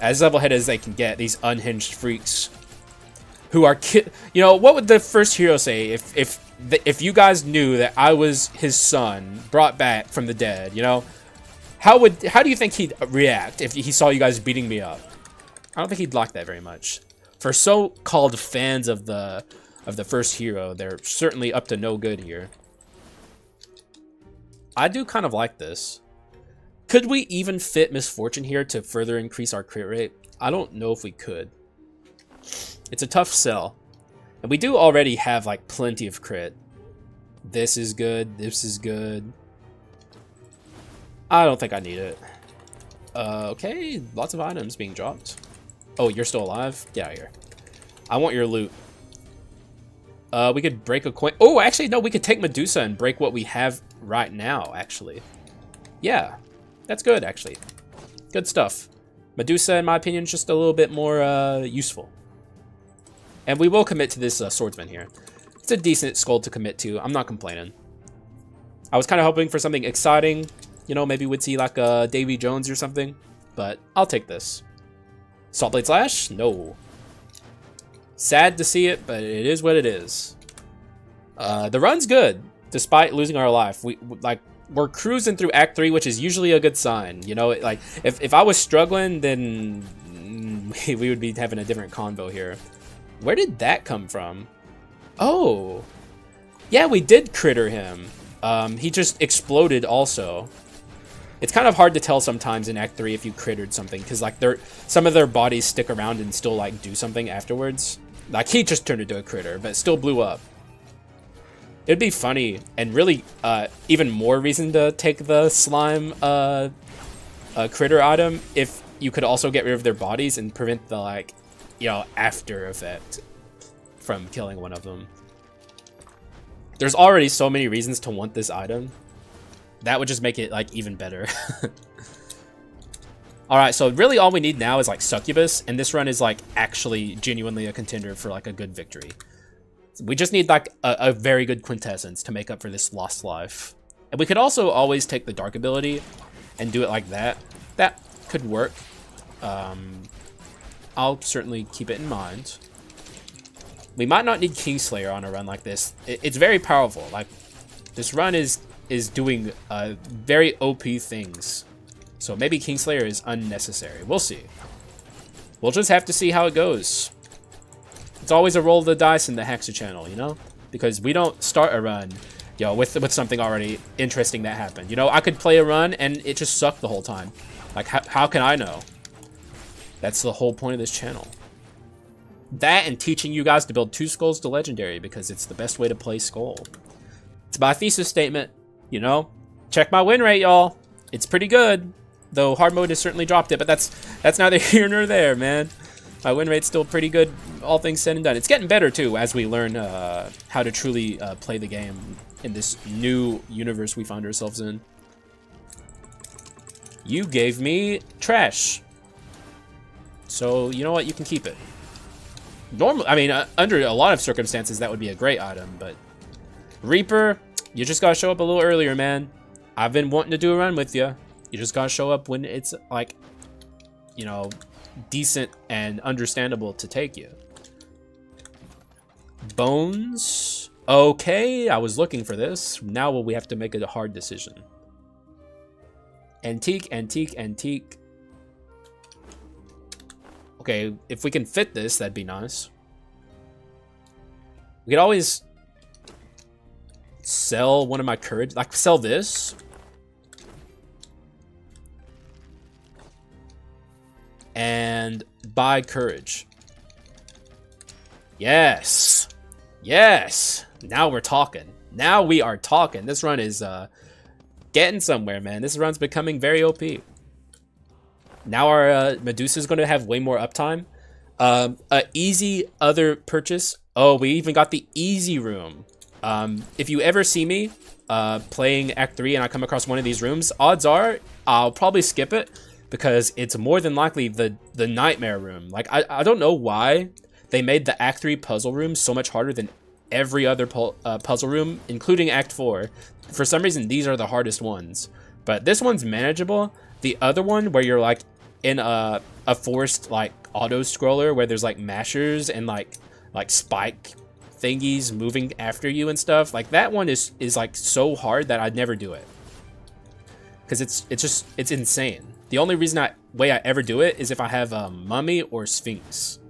As level-headed as they can get, these unhinged freaks who are you know, what would the first hero say if you guys knew that I was his son brought back from the dead, you know? How do you think he'd react if he saw you guys beating me up? I don't think he'd like that very much. For so-called fans of the first hero, they're certainly up to no good here. I do kind of like this. Could we even fit Misfortune here to further increase our crit rate? I don't know if we could. It's a tough sell. And we do already have like plenty of crit. This is good. This is good. I don't think I need it. Okay, lots of items being dropped. Oh, you're still alive? Get out of here. I want your loot. We could break a coin. Oh, actually, no, we could take Medusa and break what we have right now, actually. Yeah, that's good, actually. Good stuff. Medusa, in my opinion, is just a little bit more useful. And we will commit to this swordsman here. It's a decent skull to commit to. I'm not complaining. I was kind of hoping for something exciting. You know, maybe we'd see like a Davy Jones or something. But I'll take this. Salt Blade Slash? No. Sad to see it, but it is what it is. The run's good, despite losing our life. We're cruising through Act 3, which is usually a good sign. You know, like if I was struggling, then we would be having a different convo here. Where did that come from? Oh, yeah, we did critter him. He just exploded also. It's kind of hard to tell sometimes in Act 3 if you crittered something, because like some of their bodies stick around and still like do something afterwards. Like he just turned into a critter, but still blew up. It'd be funny and really even more reason to take the slime critter item if you could also get rid of their bodies and prevent the like, you know, after effect from killing one of them. There's already so many reasons to want this item. That would just make it like even better. Alright, so really all we need now is like Succubus, and this run is like actually genuinely a contender for like a good victory. We just need like a very good quintessence to make up for this lost life. And we could also always take the dark ability and do it like that. That could work. I'll certainly keep it in mind. We might not need Kingslayer on a run like this. It's very powerful. Like this run is doing very OP things. So maybe Kingslayer is unnecessary. We'll see. We'll just have to see how it goes. It's always a roll of the dice in the Haxa channel, you know? Because we don't start a run, you know, with something already interesting that happened. You know, I could play a run and it just sucked the whole time. Like, how can I know? That's the whole point of this channel. That and teaching you guys to build 2 skulls to legendary because it's the best way to play Skull. It's my thesis statement, you know? Check my win rate, y'all. It's pretty good. Though hard mode has certainly dropped it, but that's neither here nor there, man. My win rate's still pretty good, all things said and done. It's getting better, too, as we learn how to truly play the game in this new universe we find ourselves in. You gave me trash. So, you know what? You can keep it. Normally, I mean, under a lot of circumstances, that would be a great item, but Reaper, you just gotta show up a little earlier, man. I've been wanting to do a run with you. You just gotta show up when it's, like, you know, decent and understandable to take you. Bones. Okay, I was looking for this. Now we have to make a hard decision. Antique, antique, antique. Okay, if we can fit this, that'd be nice. We could always sell one of my courage, like sell this. And buy courage. Yes. Yes. Now we're talking. Now we are talking. This run is getting somewhere, man. This run's becoming very OP. Now our Medusa is going to have way more uptime. A easy other purchase. Oh, we even got the easy room. If you ever see me playing Act 3 and I come across one of these rooms, odds are I'll probably skip it because it's more than likely the nightmare room. Like, I don't know why they made the Act 3 puzzle room so much harder than every other puzzle room, including Act 4. For some reason, these are the hardest ones. But this one's manageable. The other one, where you're like in a forced like auto scroller where there's like mashers and like spike thingies moving after you and stuff, like that one is like so hard that I'd never do it because it's insane. The only way I ever do it is if I have Mummy or Sphinx,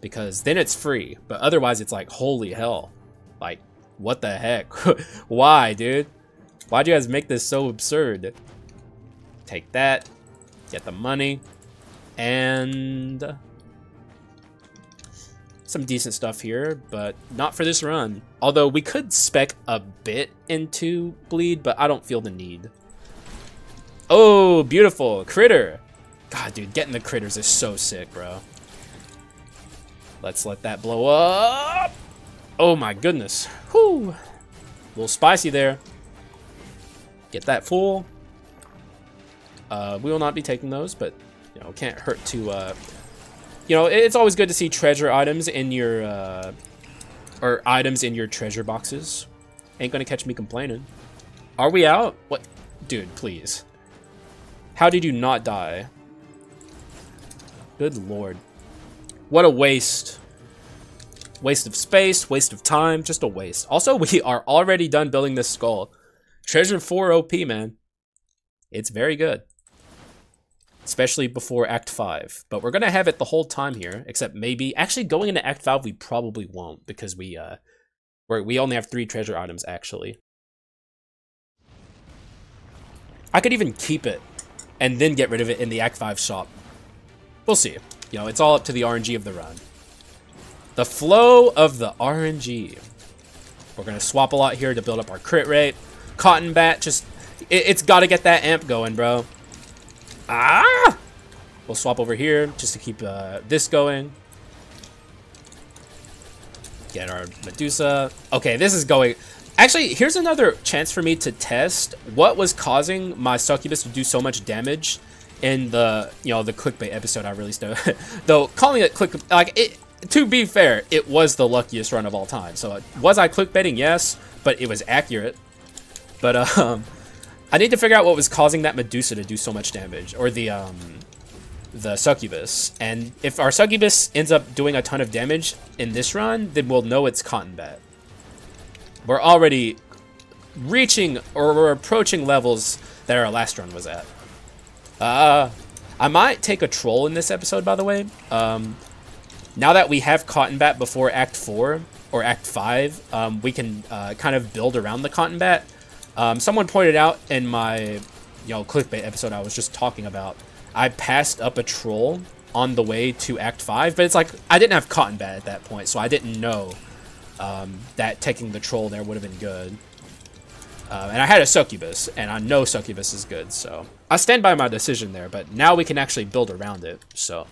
because then it's free, but otherwise it's like, holy hell, like what the heck? Why, dude? Why'd you guys make this so absurd? Take that, get the money, and some decent stuff here, but not for this run. Although we could spec a bit into bleed, but I don't feel the need. Oh, beautiful critter. God, dude, getting the critters is so sick, bro. Let's let that blow up. Oh my goodness. Whew. A little spicy there. Get that full. We will not be taking those, but you know, can't hurt to you know, it's always good to see treasure items in your or items in your treasure boxes. Ain't gonna catch me complaining. Are we out? What? Dude, please. How did you not die? Good lord. What a waste. Waste of space, waste of time, just a waste. Also, we are already done building this skull. Treasure 4 OP, man. It's very good. Especially before Act 5. But we're going to have it the whole time here, except maybe... Actually, going into Act 5, we probably won't, because we only have 3 treasure items, actually. I could even keep it, and then get rid of it in the Act 5 shop. We'll see. You know, it's all up to the RNG of the run. The flow of the RNG. We're going to swap a lot here to build up our crit rate. Cotton Bat, just... It's got to get that amp going, bro. Ah! We'll swap over here just to keep this going. Get our Medusa. Okay, this is going... Actually, here's another chance for me to test what was causing my succubus to do so much damage in the, you know, the clickbait episode I released. Though calling it click, like, it, to be fair, it was the luckiest run of all time. So was I clickbaiting? Yes, but it was accurate. But I need to figure out what was causing that Medusa to do so much damage, or the succubus. And if our succubus ends up doing a ton of damage in this run, then we'll know it's Cotton Bat. We're already reaching, or we're approaching levels that our last run was at. I might take a troll in this episode, by the way. Now that we have Cotton Bat before Act 4 or Act 5, we can kind of build around the Cotton Bat. Someone pointed out in my, clickbait episode I was just talking about, I passed up a troll on the way to Act 5, but it's like, I didn't have Cotton Bat at that point, so I didn't know that taking the troll there would have been good. And I had a succubus, and I know succubus is good, so I stand by my decision there, but now we can actually build around it, so,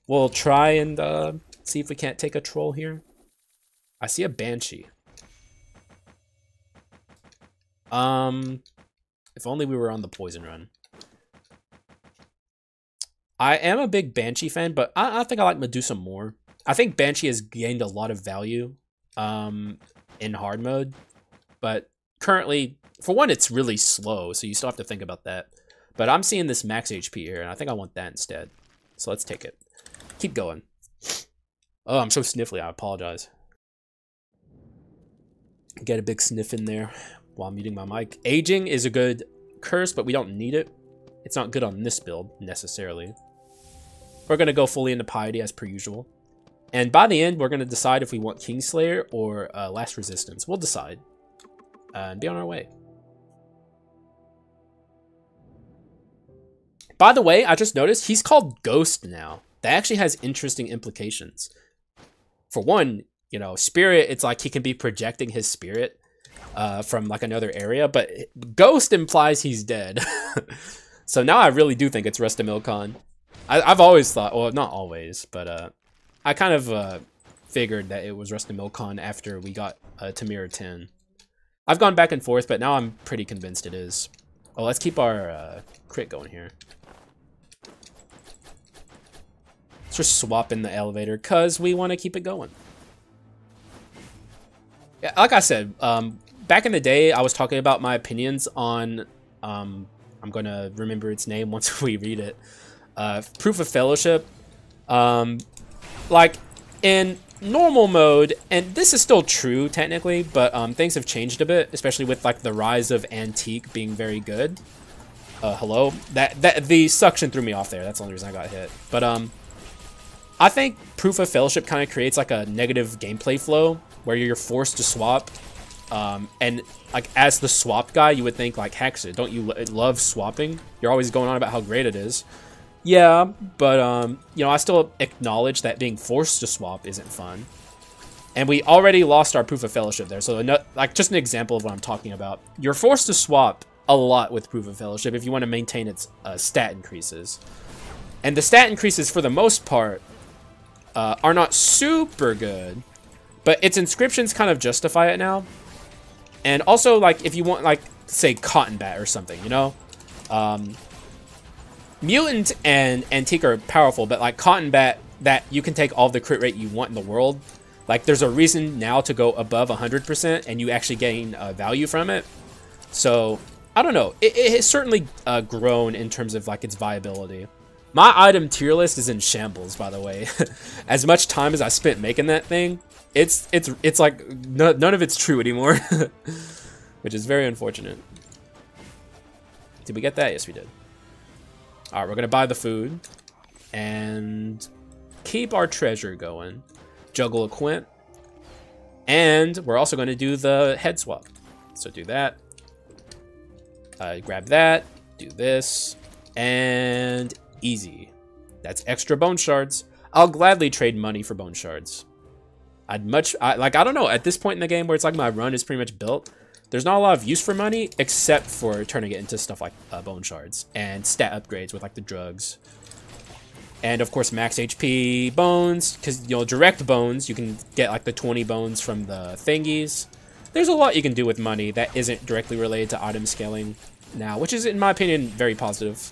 we'll try and see if we can't take a troll here. I see a Banshee. If only we were on the poison run. I am a big Banshee fan, but I think I like Medusa more. I think Banshee has gained a lot of value in hard mode, but currently, for one, it's really slow, so you still have to think about that. But I'm seeing this max HP here, and I think I want that instead. So let's take it. Keep going. Oh, I'm so sniffly, I apologize. Get a big sniff in there while I'm muting my mic. Aging is a good curse, but we don't need it. It's not good on this build, necessarily. We're going to go fully into piety as per usual. And by the end, we're going to decide if we want Kingslayer or Last Resistance. We'll decide. And be on our way. By the way, I just noticed he's called Ghost now. That actually has interesting implications. For one, you know, spirit, it's like he can be projecting his spirit from like another area, but Ghost implies he's dead. So now I really do think it's Rustamilcon. I've always thought, well, not always, but I kind of figured that it was Rustamilcon after we got Tamira 10. I've gone back and forth, but now I'm pretty convinced it is. Oh, let's keep our crit going here. Let's just swap in the elevator because we want to keep it going. Yeah, like I said, back in the day, I was talking about my opinions on, I'm going to remember its name once we read it, Proof of Fellowship. Like, in normal mode, and this is still true, technically, but things have changed a bit, especially with, like, the rise of Antique being very good. Hello? The suction threw me off there. That's the only reason I got hit. But, I think Proof of Fellowship kind of creates, like, a negative gameplay flow, where you're forced to swap, and like as the swap guy, you would think like, Haxa, don't you love swapping? You're always going on about how great it is. Yeah, but you know, I still acknowledge that being forced to swap isn't fun. And we already lost our Proof of Fellowship there, so like just an example of what I'm talking about. You're forced to swap a lot with Proof of Fellowship if you want to maintain its stat increases. And the stat increases, for the most part, are not super good. But its inscriptions kind of justify it now. And also, like, if you want, like, say, Cotton Bat or something, you know? Mutant and Antique are powerful, but, like, Cotton Bat, that you can take all the crit rate you want in the world. Like, there's a reason now to go above 100%, and you actually gain value from it. So, I don't know. It has certainly grown in terms of, like, its viability. My item tier list is in shambles, by the way. As much time as I spent making that thing, it's like none of it's true anymore, which is very unfortunate. Did we get that? Yes, we did. All right, we're gonna buy the food and keep our treasure going. Juggle a Quint, and we're also going to do the head swap. So do that. Grab that. Do this, and easy. That's extra bone shards. I'll gladly trade money for bone shards. I don't know, at this point in the game where it's like my run is pretty much built, there's not a lot of use for money except for turning it into stuff like bone shards and stat upgrades with like the drugs. And of course max HP bones, because you know, direct bones, you can get like the 20 bones from the thingies. There's a lot you can do with money that isn't directly related to item scaling now, which is in my opinion very positive.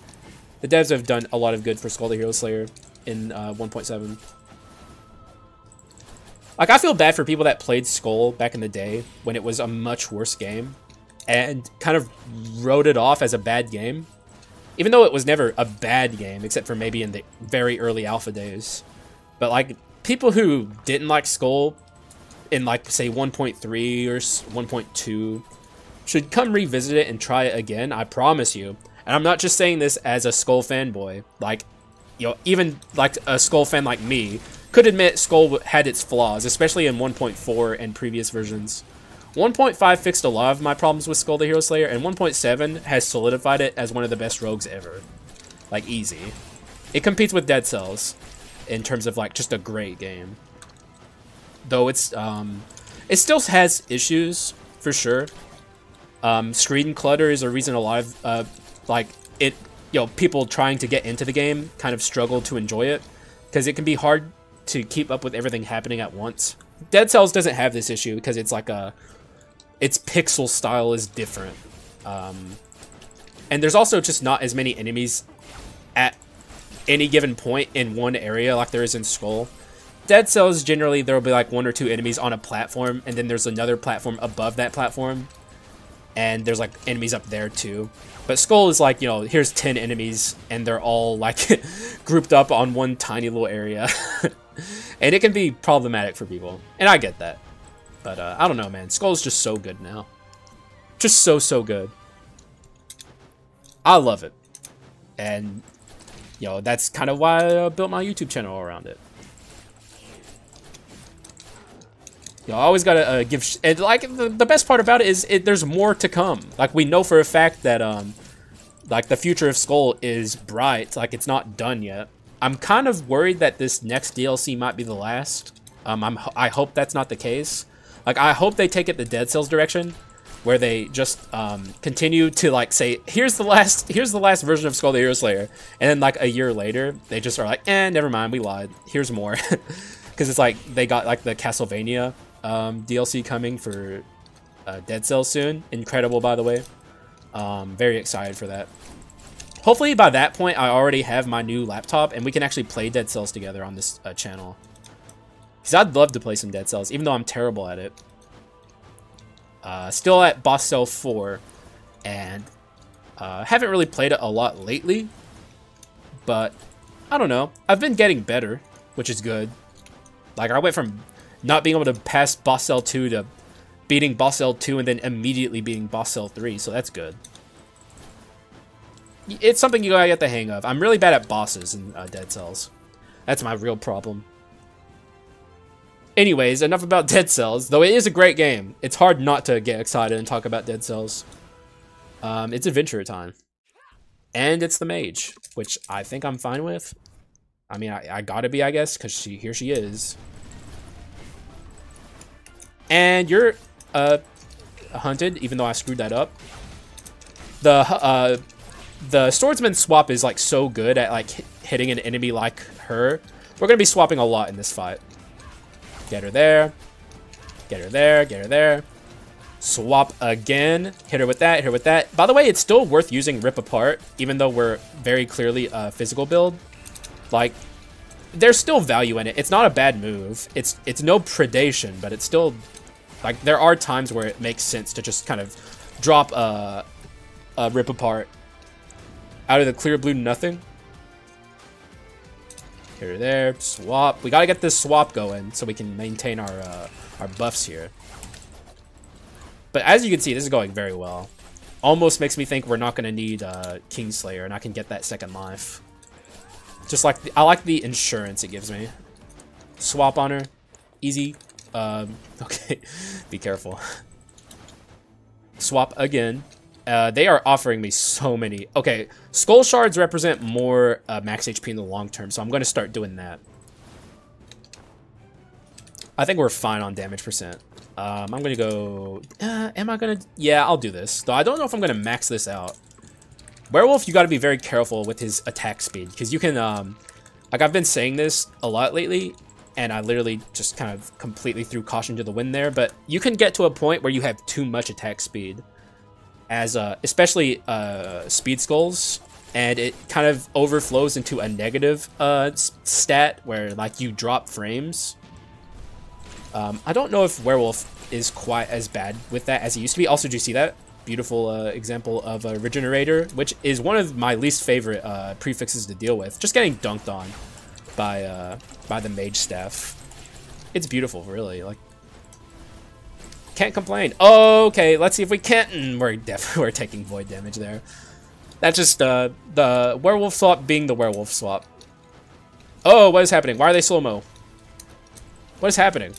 The devs have done a lot of good for Skul the Hero Slayer in 1.7. Like, I feel bad for people that played Skul back in the day when it was a much worse game and kind of wrote it off as a bad game. Even though it was never a bad game, except for maybe in the very early alpha days. But, like, people who didn't like Skul in, like, say, 1.3 or 1.2 should come revisit it and try it again, I promise you. And I'm not just saying this as a Skul fanboy. Like, you know, even, like, a Skul fan like me could admit Skul had its flaws, especially in 1.4 and previous versions. 1.5 fixed a lot of my problems with Skul the Hero Slayer, and 1.7 has solidified it as one of the best rogues ever. Like, easy. It competes with Dead Cells in terms of, like, just a great game. Though it's, it still has issues, for sure. Screen clutter is a reason a lot of, like, you know, people trying to get into the game kind of struggle to enjoy it, because it can be hard to keep up with everything happening at once. Dead Cells doesn't have this issue because it's like its pixel style is different. And there's also just not as many enemies at any given point in one area like there is in Skul. Dead Cells, generally, there will be like 1 or 2 enemies on a platform, and then there's another platform above that platform. And there's like enemies up there too. But Skul is like, you know, here's 10 enemies, and they're all like grouped up on one tiny little area. And it can be problematic for people. And I get that. But I don't know, man. Skul is just so good now. Just so good. I love it. And, you know, that's kind of why I built my YouTube channel around it. You know, I always gotta give... And, like, the best part about it is there's more to come. Like, we know for a fact that, like, the future of Skul is bright. Like, it's not done yet. I'm kind of worried that this next DLC might be the last. I hope that's not the case. Like, I hope they take it the Dead Cells direction, where they just continue to, like, say, here's the last version of Skul the Hero Slayer, and then, like, a year later, they just are like, never mind, we lied. Here's more. Because it's like, they got, like, the Castlevania DLC coming for Dead Cells soon. Incredible, by the way. Very excited for that. Hopefully, by that point, I already have my new laptop, and we can actually play Dead Cells together on this channel. Because I'd love to play some Dead Cells, even though I'm terrible at it. Still at Boss Cell 4, and haven't really played it a lot lately, but I don't know. I've been getting better, which is good. Like, I went from not being able to pass Boss Cell 2 to beating Boss Cell 2 and then immediately beating Boss Cell 3, so that's good. It's something you gotta get the hang of. I'm really bad at bosses in Dead Cells. That's my real problem. Anyways, enough about Dead Cells, though it is a great game. It's hard not to get excited and talk about Dead Cells. It's adventure time. And it's the mage, which I think I'm fine with. I mean, I gotta be, I guess, because here she is. And you're hunted, even though I screwed that up. The swordsman swap is, like, so good at, like, hitting an enemy like her. We're gonna be swapping a lot in this fight. Get her there. Get her there. Get her there. Swap again. Hit her with that. Hit her with that. By the way, it's still worth using Rip Apart, even though we're very clearly a physical build. Like, there's still value in it. It's not a bad move. It's no predation, but it's still... Like, there are times where it makes sense to just kind of drop a Rip Apart out of the clear blue nothing. Hit her there. Swap. We gotta get this swap going so we can maintain our buffs here. But as you can see, this is going very well. Almost makes me think we're not gonna need Kingslayer, and I can get that second life. Just like I like the insurance it gives me. Swap on her. Easy. Okay. Be careful. Swap again. They are offering me so many. Okay, Skull Shards represent more max HP in the long term, so I'm going to start doing that. I think we're fine on damage percent. I'm going to go... am I going to... Yeah, I'll do this. Though I don't know if I'm going to max this out. Werewolf, you got to be very careful with his attack speed, because you can... like, I've been saying this a lot lately, and I literally just kind of completely threw caution to the wind there, but you can get to a point where you have too much attack speed. As especially speed skulls, and it kind of overflows into a negative stat where, like, you drop frames. I don't know if Werewolf is quite as bad with that as he used to be. Also, do you see that beautiful example of a regenerator, which is one of my least favorite prefixes to deal with? Just getting dunked on by the mage staff. It's beautiful, really. Like, can't complain. Okay, let's see if we can't. We're taking void damage there. That's just the werewolf swap being the werewolf swap. Oh, what is happening? Why are they slow-mo? What is happening?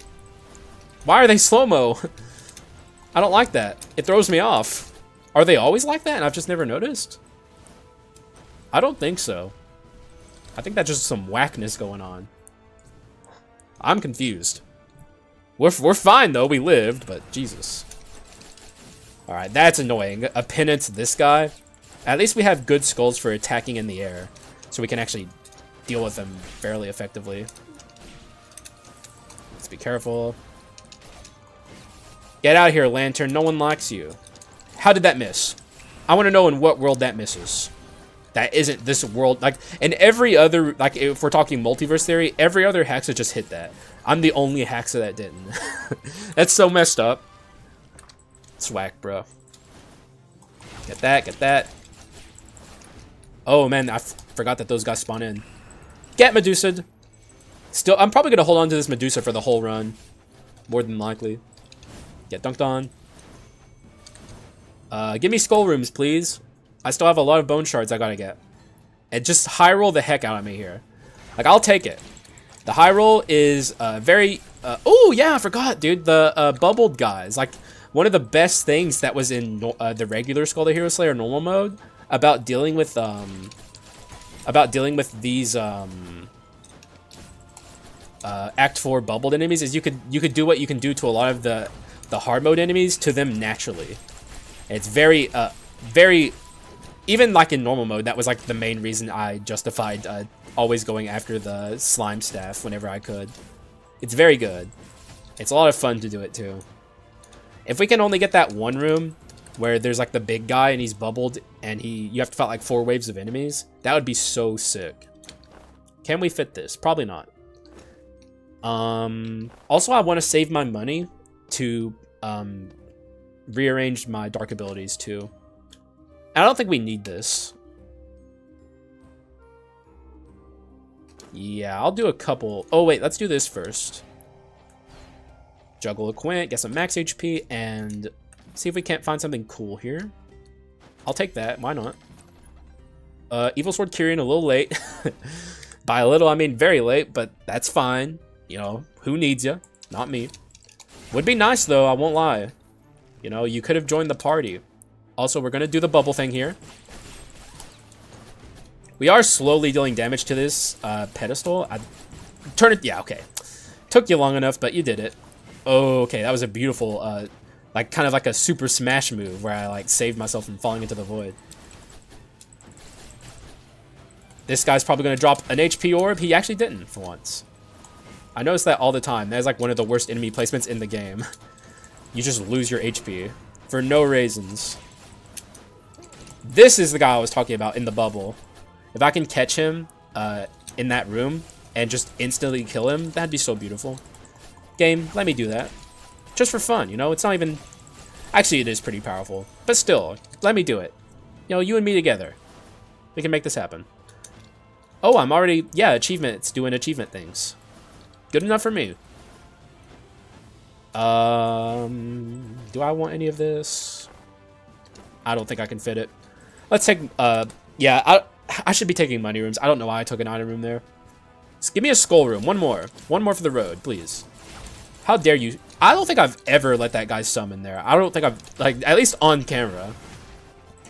Why are they slow-mo? I don't like that. It throws me off. Are they always like that and I've just never noticed? I don't think so. I think that's just some whackness going on. I'm confused. We're fine, though. We lived, but Jesus. Alright, that's annoying. A penance, this guy. At least we have good skulls for attacking in the air, so we can actually deal with them fairly effectively. Let's be careful. Get out of here, Lantern. No one likes you. How did that miss? I want to know in what world that misses. That isn't this world. Like, in every other, like, if we're talking multiverse theory, every other Haxa just hit that. I'm the only Haxa that didn't. That's so messed up. Swag, bro. Get that, get that. Oh, man, I forgot that those guys spawn in. Get Medusa'd. Still, I'm probably going to hold on to this Medusa for the whole run. More than likely. Get dunked on. Give me skull rooms, please. I still have a lot of bone shards I gotta get. And just high roll the heck out of me here. Like, I'll take it. The high roll is very... oh, yeah, I forgot, dude. The bubbled guys. Like, one of the best things that was in the regular Skul the Hero Slayer normal mode about dealing with these Act 4 bubbled enemies is you could do what you can do to a lot of the hard mode enemies to them naturally. It's very even like in normal mode, that was like the main reason I justified always going after the slime staff whenever I could. It's very good. It's a lot of fun to do it too. If we can only get that one room where there's like the big guy and he's bubbled and you have to fight like 4 waves of enemies, that would be so sick. Can we fit this? Probably not. Also, I want to save my money to rearrange my dark abilities too. I don't think we need this. Yeah, I'll do a couple. Oh wait, let's do this first. Juggle a Quint, get some max HP, and see if we can't find something cool here. I'll take that, why not? Evil Sword Kyrian a little late. By a little, I mean very late, but that's fine. You know, who needs you? Not me. Would be nice though, I won't lie. You know, you could have joined the party. Also, we're gonna do the bubble thing here. We are slowly dealing damage to this pedestal. Turn it, yeah, okay. Took you long enough, but you did it. Okay, that was a beautiful, like kind of like a super smash move where I like saved myself from falling into the void. This guy's probably gonna drop an HP orb. He actually didn't for once. I notice that all the time. That is like one of the worst enemy placements in the game. You just lose your HP for no reasons. This is the guy I was talking about in the bubble. If I can catch him in that room and just instantly kill him, that'd be so beautiful. Game, let me do that. Just for fun, you know? It's not even... Actually, it is pretty powerful. But still, let me do it. You know, you and me together. We can make this happen. Oh, I'm already... Yeah, achievements. Doing achievement things. Good enough for me. Do I want any of this? I don't think I can fit it. Let's take... Yeah, I should be taking money rooms. I don't know why I took an item room there. Just give me a skull room. One more. One more for the road, please. How dare you? I don't think I've ever let that guy summon there. I don't think I've, like, at least on camera.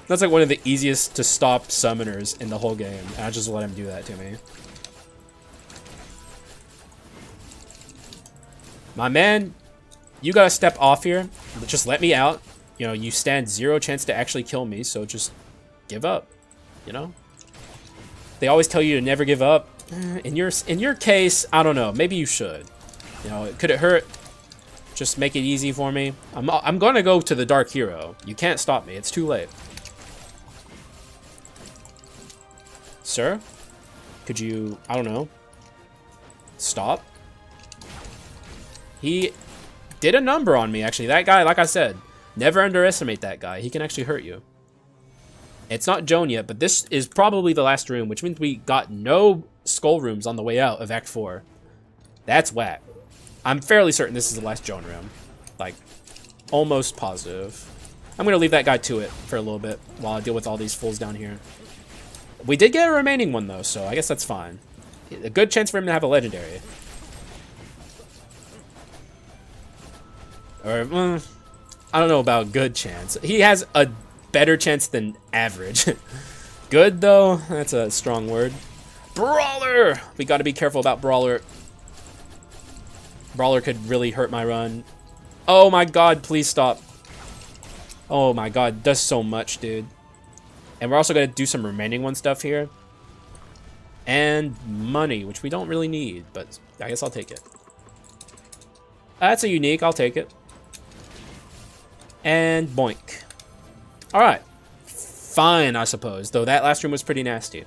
That's like one of the easiest to stop summoners in the whole game. And I just let him do that to me. My man, you gotta step off here. Just let me out. You know, you stand 0 chance to actually kill me, so just give up. You know? They always tell you to never give up. In your case, I don't know. Maybe you should. You know, could it hurt? Just make it easy for me. I'm gonna go to the Dark Hero. You can't stop me. It's too late. Sir? Could you, I don't know, stop? He did a number on me, actually. That guy, like I said, never underestimate that guy. He can actually hurt you. It's not Joan yet, but this is probably the last room, which means we got no skull rooms on the way out of Act 4. That's whack. I'm fairly certain this is the last Joan room. Like, almost positive. I'm going to leave that guy to it for a little bit while I deal with all these fools down here. We did get a remaining one, though, so I guess that's fine. A good chance for him to have a legendary. Or, I don't know about good chance. He has a better chance than average. Good, though? That's a strong word. Brawler! We gotta be careful about Brawler. Brawler could really hurt my run. Oh my god, please stop. Oh my god, does so much, dude. And we're also gonna do some remaining one stuff here. And money, which we don't really need, but I guess I'll take it. That's a unique, I'll take it. And boink. Alright. Fine, I suppose. Though that last room was pretty nasty.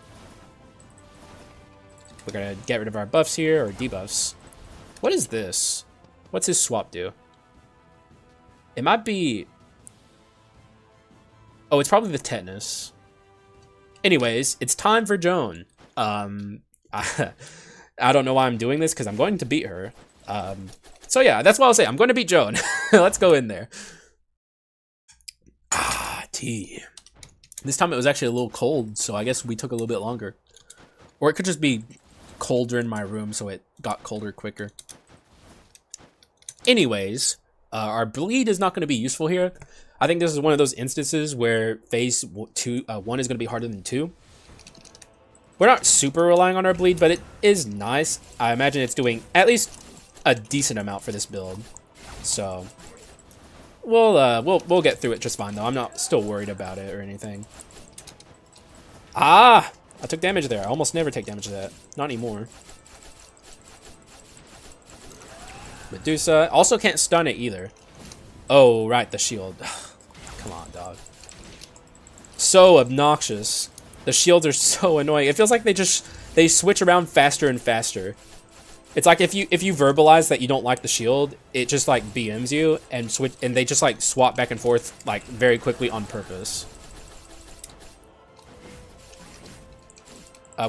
We're gonna get rid of our buffs here, or debuffs. What is this? What's his swap do? It might be... Oh, it's probably the tetanus. Anyways, it's time for Joan. I don't know why I'm doing this, because I'm going to beat her. So yeah, that's what I'll say. I'm going to beat Joan. Let's go in there. Ah, tea. This time it was actually a little cold, so I guess we took a little bit longer. Or it could just be colder in my room, so it got colder quicker. Anyways, our bleed is not going to be useful here. I think this is one of those instances where phase 1 is going to be harder than 2. We're not super relying on our bleed, but it is nice. I imagine it's doing at least a decent amount for this build. So we'll get through it just fine though. I'm not still worried about it or anything. Ah! I took damage there. I almost never take damage to that. Not anymore. Medusa. Also can't stun it either. Oh, right, the shield. Come on, dog. So obnoxious. The shields are so annoying. It feels like they switch around faster and faster. It's like if you verbalize that you don't like the shield, it just like BMs you and they just like swap back and forth like very quickly on purpose.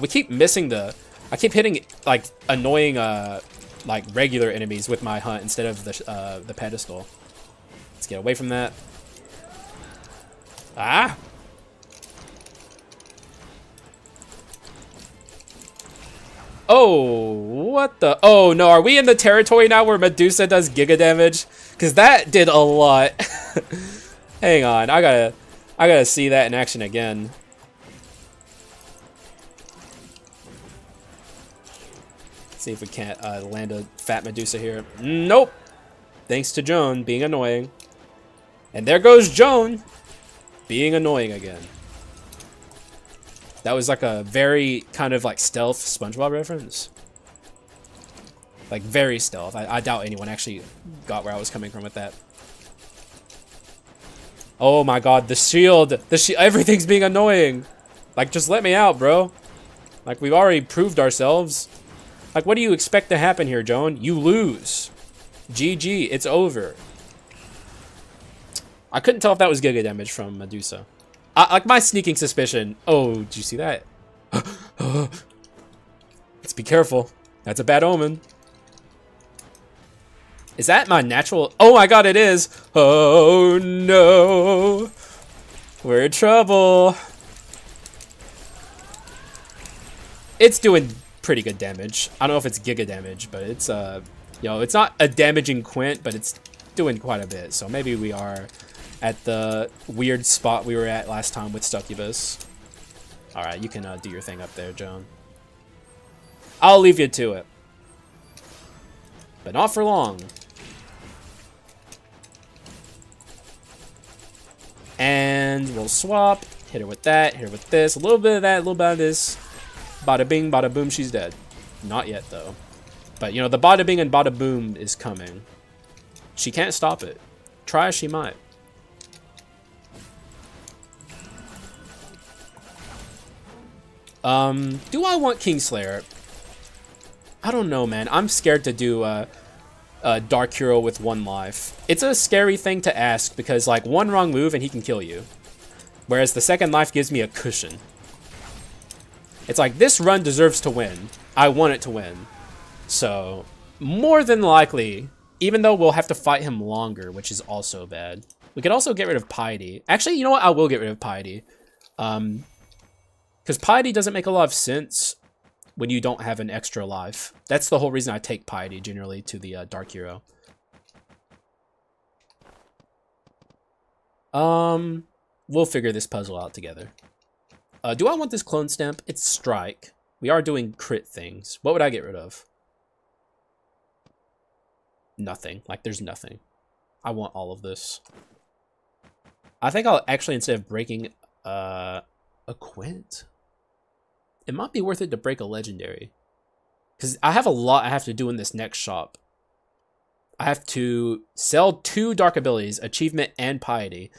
We keep missing I keep hitting like annoying like regular enemies with my hunt instead of the pedestal. Let's get away from that. Ah! Oh, what the? Oh no, are we in the territory now where Medusa does giga damage? Because that did a lot. Hang on, I gotta see that in action again. See if we can't land a fat Medusa here. Nope. Thanks to Joan being annoying. And there goes Joan being annoying again. That was like a very kind of like stealth SpongeBob reference. Like very stealth. I doubt anyone actually got where I was coming from with that. Oh my god, the shield. Everything's being annoying. Like, just let me out, bro. Like, we've already proved ourselves. Like, what do you expect to happen here, Joan? You lose. GG, it's over. I couldn't tell if that was giga damage from Medusa. Like, my sneaking suspicion. Oh, did you see that? Let's be careful. That's a bad omen. Is that my natural? Oh my god, it is. Oh no. We're in trouble. It's doing pretty good damage. I don't know if it's giga damage, but it's it's not a damaging Quint, but it's doing quite a bit. So maybe we are at the weird spot we were at last time with Succubus. All right, you can do your thing up there, Joan. I'll leave you to it, but not for long. And we'll swap. Hit her with that. Hit her with this. A little bit of that. A little bit of this. Bada bing, bada boom. She's dead. Not yet though. But you know the bada bing and bada boom is coming. She can't stop it. Try as she might. Do I want Kingslayer? I don't know, man. I'm scared to do Dark Hero with 1 life. It's a scary thing to ask because like one wrong move and he can kill you. Whereas the 2nd life gives me a cushion. It's like this run deserves to win. I want it to win. So more than likely, even though we'll have to fight him longer, which is also bad. We could also get rid of Piety. Actually, you know what? I will get rid of Piety. Because Piety doesn't make a lot of sense when you don't have an extra life. That's the whole reason I take Piety generally to the Dark Hero. We'll figure this puzzle out together. Do I want this clone stamp? It's strike. We are doing crit things. What would I get rid of? Nothing. Like, there's nothing. I want all of this. I think I'll actually, instead of breaking a Quint, it might be worth it to break a legendary. Because I have a lot I have to do in this next shop. I have to sell 2 dark abilities, achievement and piety.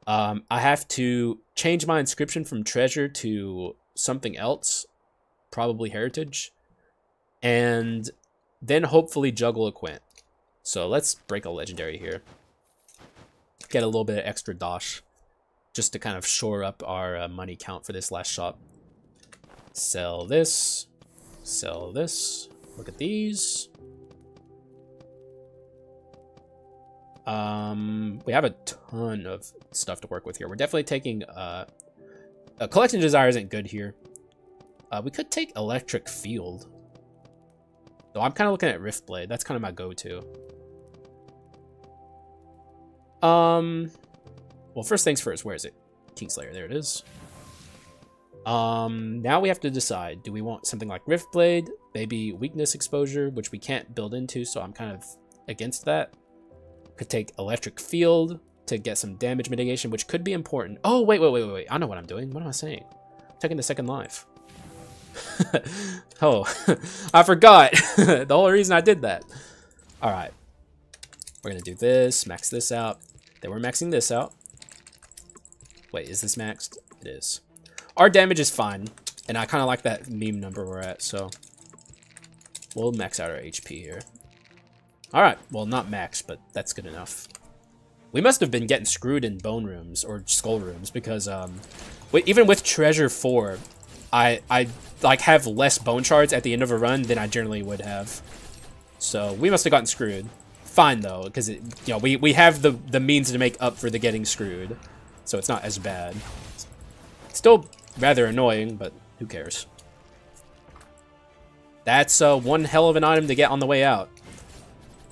I have to change my inscription from treasure to something else, probably heritage, and then hopefully juggle a Quint. So let's break a legendary here. Get a little bit of extra dosh just to kind of shore up our money count for this last shop. Sell this. Sell this. Look at these. We have a ton of stuff to work with here. We're definitely taking Collecting Desire isn't good here. We could take Electric Field. So I'm kind of looking at Rift Blade. That's kind of my go-to. Well, first things first. Where is it? Kingslayer. There it is. Now we have to decide. Do we want something like Rift Blade? Maybe Weakness Exposure, which we can't build into, so I'm kind of against that. Could take Electric Field to get some damage mitigation, which could be important. Oh, wait. I know what I'm doing. What am I saying? I'm taking the second life. Oh, I forgot. The whole reason I did that. All right. We're going to do this, max this out. Then we're maxing this out. Wait, is this maxed? It is. Our damage is fine, and I kind of like that meme number we're at, so we'll max out our HP here. All right, well, not max, but that's good enough. We must have been getting screwed in bone rooms or skull rooms because even with treasure 4, I like have less bone shards at the end of a run than I generally would have. So we must have gotten screwed. Fine though, because we have the means to make up for the getting screwed, so it's not as bad. Still rather annoying, but who cares? That's one hell of an item to get on the way out.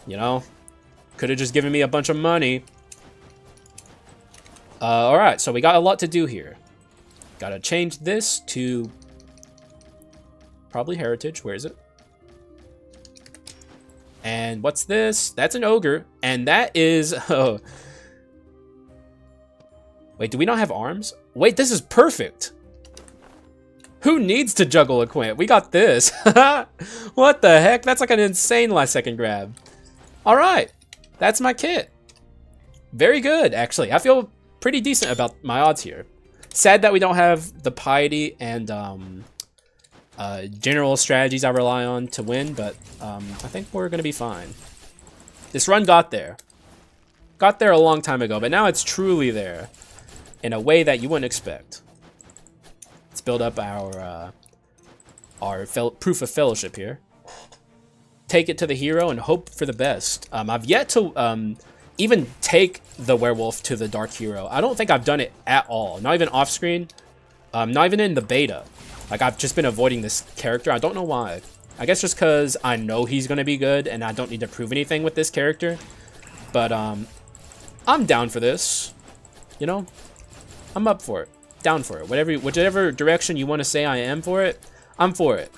You know, could have just given me a bunch of money. All right, so we got a lot to do here. Gotta change this to probably Heritage. Where is it? And what's this? That's an ogre, and that is. Oh. Wait, do we not have arms? Wait, this is perfect. Who needs to juggle a Quint? We got this. What the heck? That's like an insane last second grab. All right, that's my kit. Very good, actually. I feel pretty decent about my odds here. Sad that we don't have the piety and general strategies I rely on to win, but I think we're gonna be fine. This run got there. Got there a long time ago, but now it's truly there in a way that you wouldn't expect. Let's build up our proof of fellowship here. Take it to the hero and hope for the best. I've yet to even take the werewolf to the dark hero. I don't think I've done it at all. Not even off screen. Not even in the beta. Like, I've just been avoiding this character. I don't know why. I guess just because I know he's going to be good and I don't need to prove anything with this character. But I'm down for this. You know? I'm up for it. Down for it. Whichever direction you want to say I am for it, I'm for it.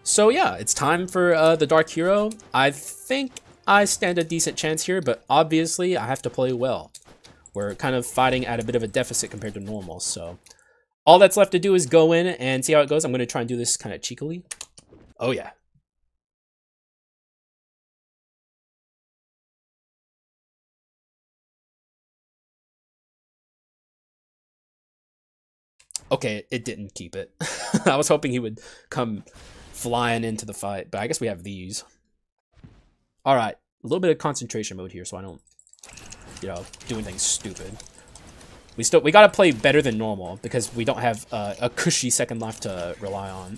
So yeah, it's time for the Dark Hero. I think I stand a decent chance here, but obviously I have to play well. We're kind of fighting at a bit of a deficit compared to normal, so all that's left to do is go in and see how it goes. I'm going to try and do this kind of cheekily. Oh yeah. Okay, it didn't keep it. I was hoping he would come flying into the fight, but I guess we have these. All right, a little bit of concentration mode here so I don't, do anything stupid. We gotta play better than normal because we don't have a cushy second life to rely on.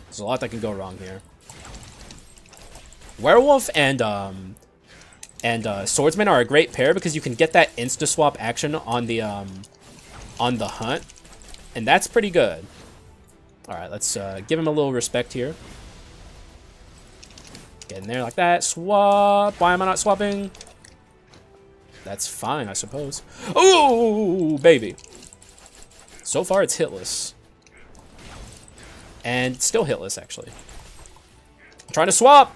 There's a lot that can go wrong here. Werewolf and Swordsman are a great pair because you can get that insta swap action on the hunt, and that's pretty good. All right, let's give him a little respect here. Get in there like that. Swap. Why am I not swapping? That's fine, I suppose. Oh, baby. So far, it's hitless. And still hitless, actually. I'm trying to swap.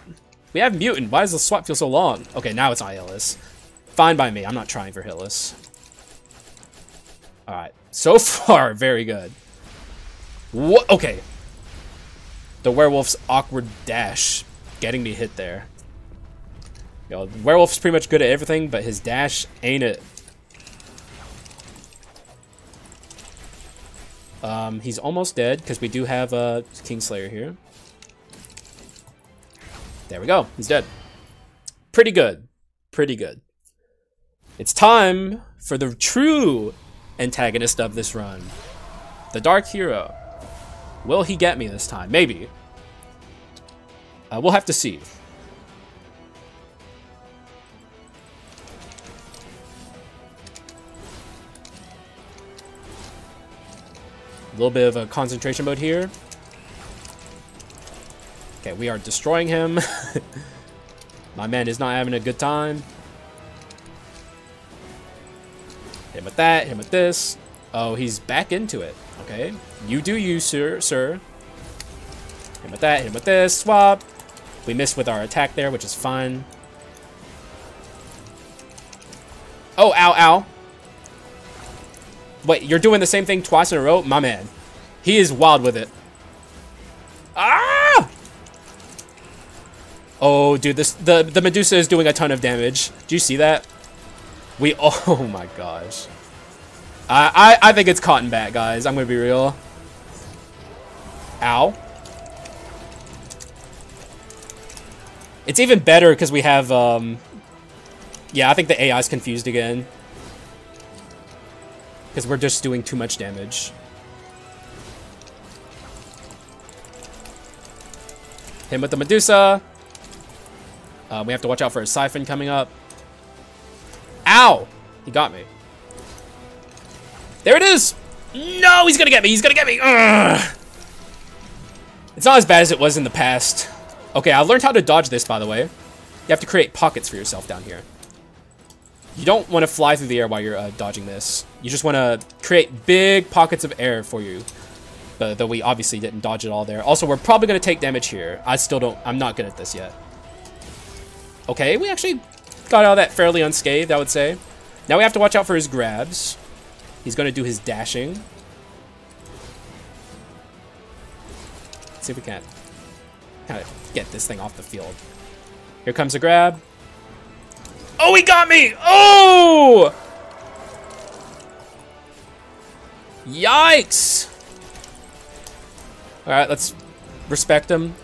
We have mutant. Why does the swap feel so long? Okay, now it's not hitless. Fine by me. I'm not trying for hitless. All right. So far, very good. What? Okay. The werewolf's awkward dash getting me hit there. The werewolf's pretty much good at everything, but his dash ain't it. He's almost dead because we do have a Kingslayer here. There we go. He's dead. Pretty good. Pretty good. It's time for the true antagonist of this run. The Dark Hero. Will he get me this time? Maybe. We'll have to see. little bit of a concentration mode here. Okay, we are destroying him. My man is not having a good time. Hit him with that, hit him with this. Oh, he's back into it. Okay, you do you, sir. Hit him with that, hit him with this, swap. We missed with our attack there, which is fine. Oh, ow, ow. Wait, you're doing the same thing twice in a row? My man. He is wild with it. Ah! Oh, dude, the Medusa is doing a ton of damage. Do you see that? Oh my gosh. I think it's Cotton Bat, guys. I'm gonna be real. Ow. It's even better because we have, yeah, I think the AI is confused again. Because we're just doing too much damage. Hit him with the Medusa. We have to watch out for a Siphon coming up. Ow! He got me. There it is! No, he's gonna get me! He's gonna get me! Ugh. It's not as bad as it was in the past. Okay, I learned how to dodge this, by the way. You have to create pockets for yourself down here. You don't want to fly through the air while you're dodging this. You just want to create big pockets of air for you. But though we obviously didn't dodge it all there. Also, we're probably going to take damage here. I'm not good at this yet. Okay, we actually got out of that fairly unscathed, I would say. Now we have to watch out for his grabs. He's going to do his dashing. Let's see if we can kind of get this thing off the field. Here comes a grab. Oh, he got me! Oh! Yikes! Alright, let's respect him.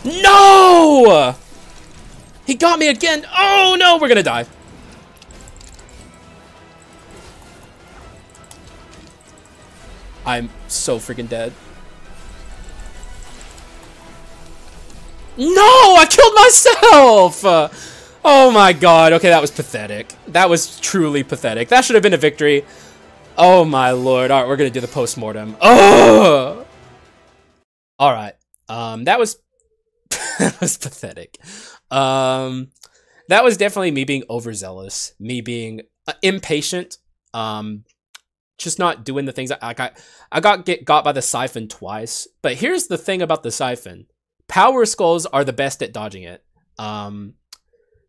No! He got me again! Oh no, we're gonna die. I'm so freaking dead. No! I killed myself! Oh my god. Okay, that was pathetic. That was truly pathetic. That should have been a victory. Oh my lord. Alright, we're gonna do the post-mortem. Oh! Alright. That was... that was pathetic. That was definitely me being overzealous. Me being impatient. Just not doing the things I got by the Siphon twice. But here's the thing about the Siphon. Power Skulls are the best at dodging it.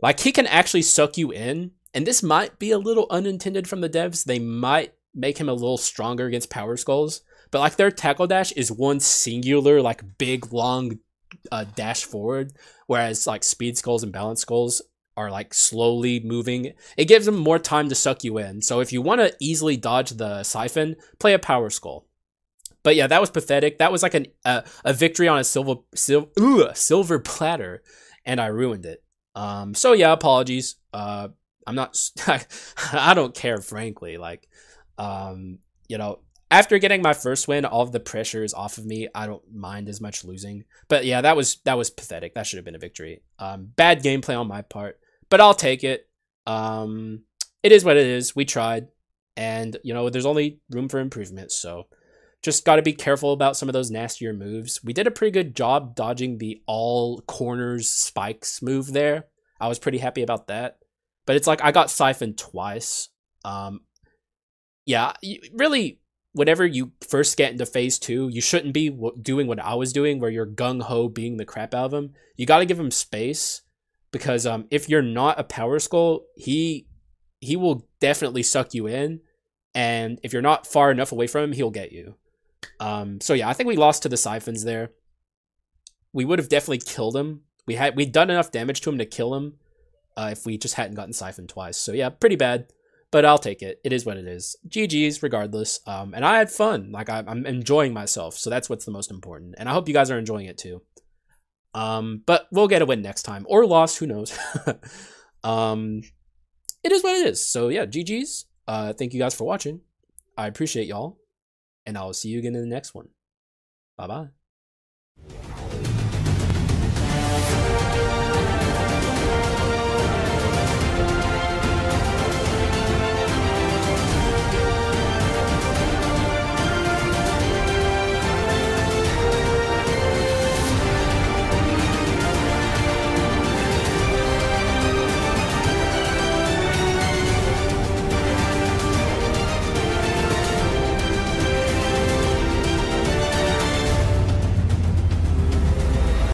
Like, he can actually suck you in, and this might be a little unintended from the devs. They might make him a little stronger against Power Skulls, but like their tackle dash is one singular, like big, long dash forward, whereas like Speed Skulls and Balance Skulls are like slowly moving. It gives them more time to suck you in. So if you want to easily dodge the Siphon, play a Power Skull. But yeah, that was pathetic. That was like a victory on a silver platter, and I ruined it. So yeah, apologies. I'm not, I don't care, frankly. Like, you know, after getting my first win, all of the pressure is off of me. I don't mind as much losing. But yeah, that was pathetic. That should have been a victory. Bad gameplay on my part, but I'll take it. It is what it is. We tried, and you know, there's only room for improvement. So just got to be careful about some of those nastier moves. We did a pretty good job dodging the all corners spikes move there. I was pretty happy about that. But it's like I got siphoned twice. Yeah, really, whenever you first get into phase 2, you shouldn't be doing what I was doing, where you're gung-ho beating the crap out of him. You got to give him space, because if you're not a Power Skull, he will definitely suck you in. And if you're not far enough away from him, he'll get you. So yeah, I think we lost to the Siphons there. We would have definitely killed him. We'd done enough damage to him to kill him if we just hadn't gotten siphoned twice. So yeah, pretty bad, but I'll take it. It is what it is. GG's regardless. And I had fun. Like, I'm enjoying myself, so that's what's the most important. And I hope you guys are enjoying it too. But we'll get a win next time, or lost, who knows. It is what it is. So yeah, GG's. Thank you guys for watching. I appreciate y'all. And I'll see you again in the next one. Bye-bye.